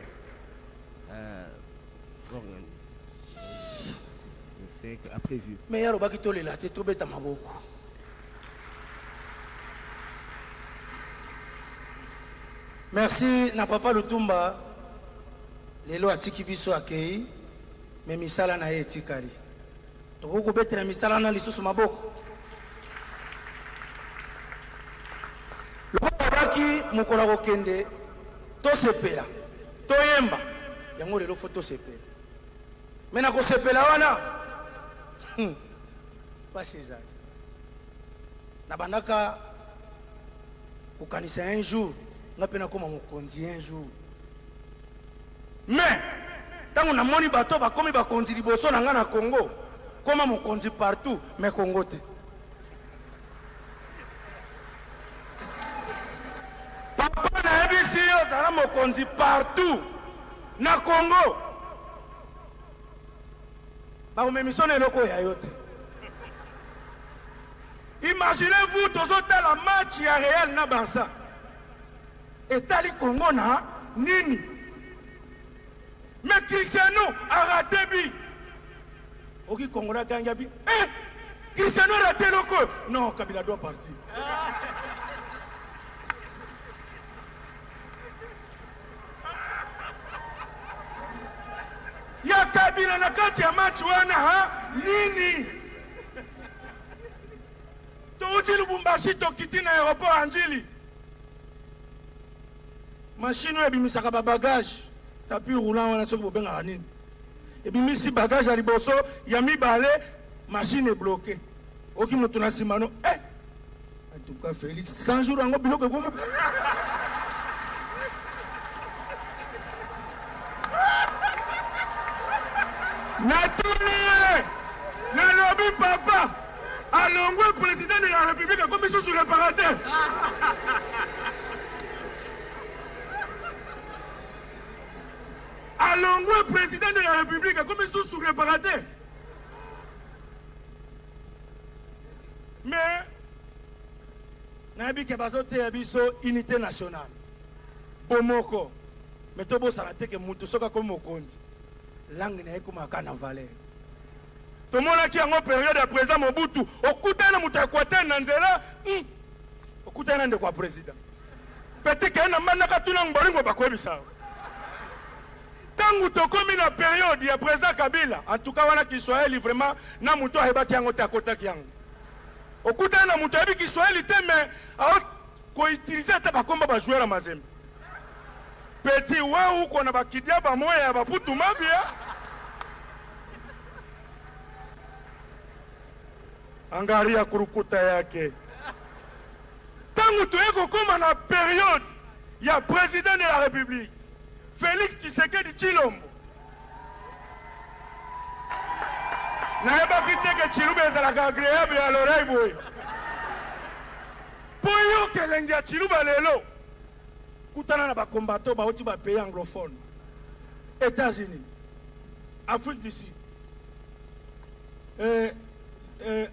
a prévu. Mais il y a le merci na papa Lutumba lelo atiki biso akei mais misala na etikali toko betela misala na lisusu maboko lobaki mukora kokende to sepela to yemba yango lelo foto sepela mena ko sepela wana basi ezali na bandaka kokanisa un jour nga pena koma mokonzi un jour mais tango na moni bato bakomi bakonzi liboso na nga na Congo koma mokonzi partout mais Congo te papa na ebisi yo zala mokonzi partout na Congo bakomemiso na eloko ya yo te. Imaginez-vous tozote la match ya Real na Barça etali Congo na nini mais Cristiano a raté bi oki Congo na ganga bi Cristiano a raté le coup non Kabila doit partir ya Kabila na kati ya match wana nini touti Lubumbashi tokiti na aéroport Anjili machine ebimisaka ba bagage tapis roulant wana soki bobengaka nini ebimisi bagage ya liboso ya mibale machine est bloquée oki moto na nsima no en tout cas Félix 100 jours yango biloko ekomi natuni nalobi papa alongwe président de la République a commis sous réparateur. Alongwe président de la République a commis sous réparateur. Mais nabi ke bazote ya biso unité nationale. Bomoko. Mais tobo salate ke mutu soka comme mokonzi. Langue na ekomaka na valeur. Tout le monde qui a une période de président Mobutu, au coup d'un mout à côté Nanzela, au coup d'un de quoi président. Peut-être qu'il y a un manaka tout le monde va quoi ça. Tant que tu comme une période, il y a président Kabila, en tout cas voilà qui soit vraiment, n'a mouton à bâtir un à côté qui au coup d'un mouton qui soit l'été, mais qu'on utilise un tabac comme va jouer à Mazem. Petit waouh qu'on a pas quitté à moi et à Baputu Mabia. Angaria kurukuta yake tangu tueko koma na période ya président de la République Félix Tshisekedi Tshilombo na eba kiteke Tshilumba ezalaka agréable à l'oreille boy poyo kelenge ya Tshilumba lelo kutana na bakombato bauti ba pays anglophone États-Unis Afrique du Sud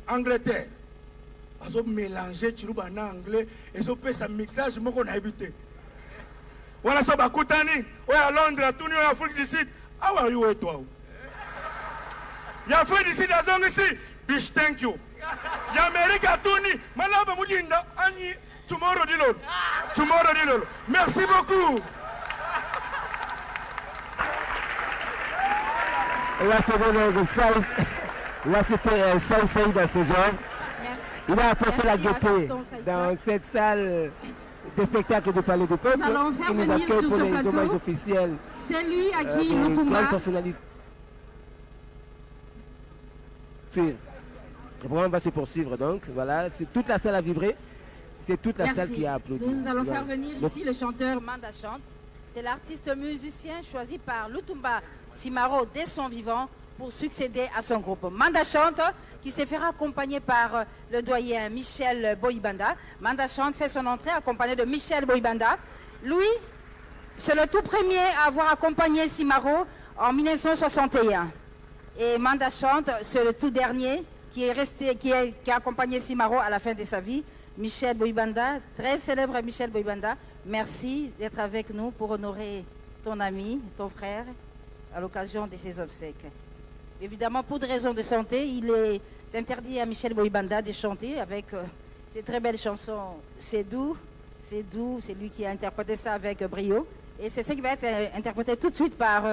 Angleterre, ils ont mélangé Tshilumba en anglais, ils ont fait un mixage, ils ont habité. wana so bakutani oyo à Londres atuni oyo Afrique du Sud how are you toi ya Afrique du Sud azongisi bish thank you ya Amerika atuni malaba mujinda anyi tomorrow dilolo merci beaucoup. Là, c'était Saïd dans ce genre. Il a apporté la gaieté dans cette salle de spectacle du Palais du Peuple. Il nous accueille pour les hommages officiels. C'est lui à qui Lutumba. Personnalité. Le programme va se poursuivre donc. Voilà, c'est toute la salle a vibré. C'est toute la salle qui a applaudi. Nous allons faire venir ici le chanteur Manda Chante. C'est l'artiste musicien choisi par Lutumba Simaro dès son vivant pour succéder à son groupe. Manda Chante, qui se fera accompagner par le doyen Michel Boibanda. Manda Chante fait son entrée accompagné de Michel Boibanda. Lui, c'est le tout premier à avoir accompagné Simaro en 1961. Et Manda Chante, c'est le tout dernier qui a accompagné Simaro à la fin de sa vie. Michel Boibanda, très célèbre Michel Boibanda, merci d'être avec nous pour honorer ton ami, ton frère, à l'occasion de ses obsèques. Évidemment, pour des raisons de santé, il est interdit à Michel Boibanda de chanter avec ces très belles chansons. C'est doux, c'est lui qui a interprété ça avec brio. Et c'est ce qui va être interprété tout de suite par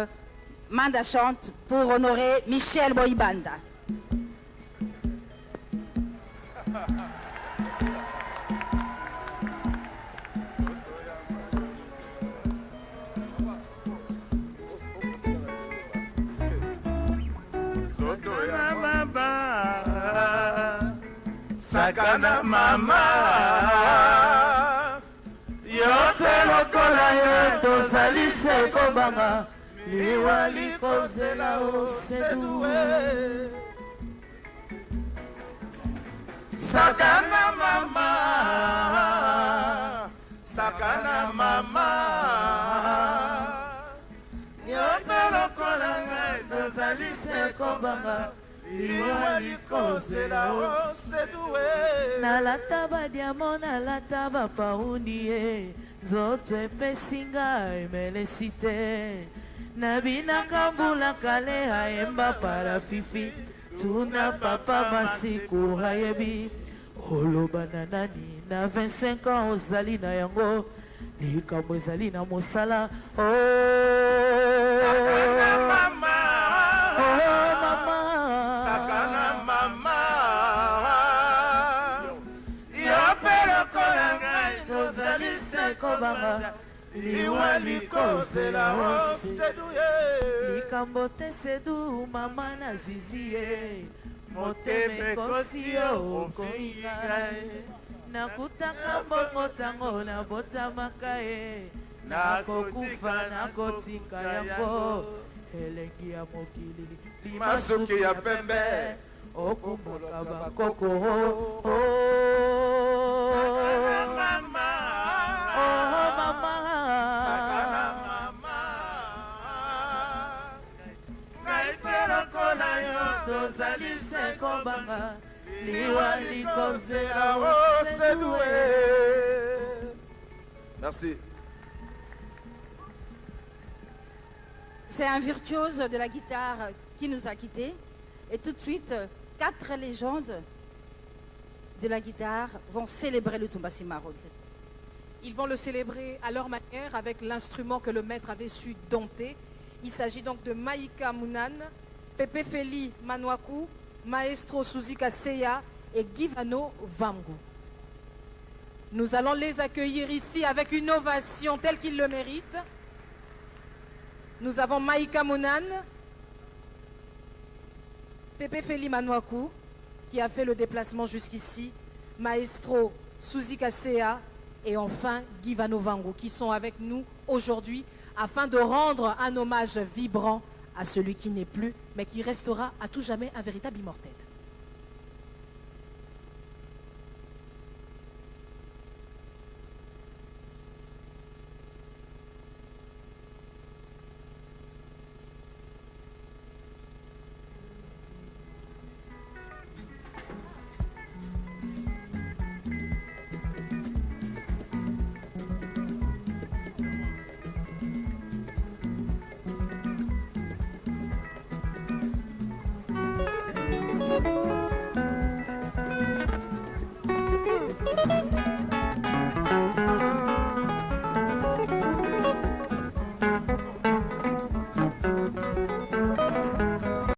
Manda Chante pour honorer Michel Boibanda. Sakana mama yote lokola yo tozali se kobanga liwa likozela osedue sakana mama yote lokola yo tozali se kobanga nalata badiamo nalata bapaundi ye nzoto epesi ngai emelesi te nabinaka mbula kale ayemba parafifi tuna papa masiku ayebi oloba na nani na 25 ans ozali na yango likambo ezali na mosala liwa likozela likambo te sedu mama na zizi ye motema ekosi yo okoinga nakutaka mbongo tango nabotamaka ye nakokufa nakotika yango elengi ya mokili limasuki ya pembe okumboka bakoko Merci. C'est un virtuose de la guitare qui nous a quittés. Et tout de suite, 4 légendes de la guitare vont célébrer le Lutumba Simaro. Ils vont le célébrer à leur manière avec l'instrument que le maître avait su dompter. Il s'agit donc de Maïka Munan, Pepe Feli Manwaku, Maestro Suzika Seya et Givano Vangu. Nous allons les accueillir ici avec une ovation telle qu'ils le méritent. Nous avons Maïka Munan, Pepe Feli Manwaku, qui a fait le déplacement jusqu'ici, Maestro Suzika Seya et enfin Givano Vangu, qui sont avec nous aujourd'hui afin de rendre un hommage vibrant à celui qui n'est plus, mais qui restera à tout jamais un véritable immortel.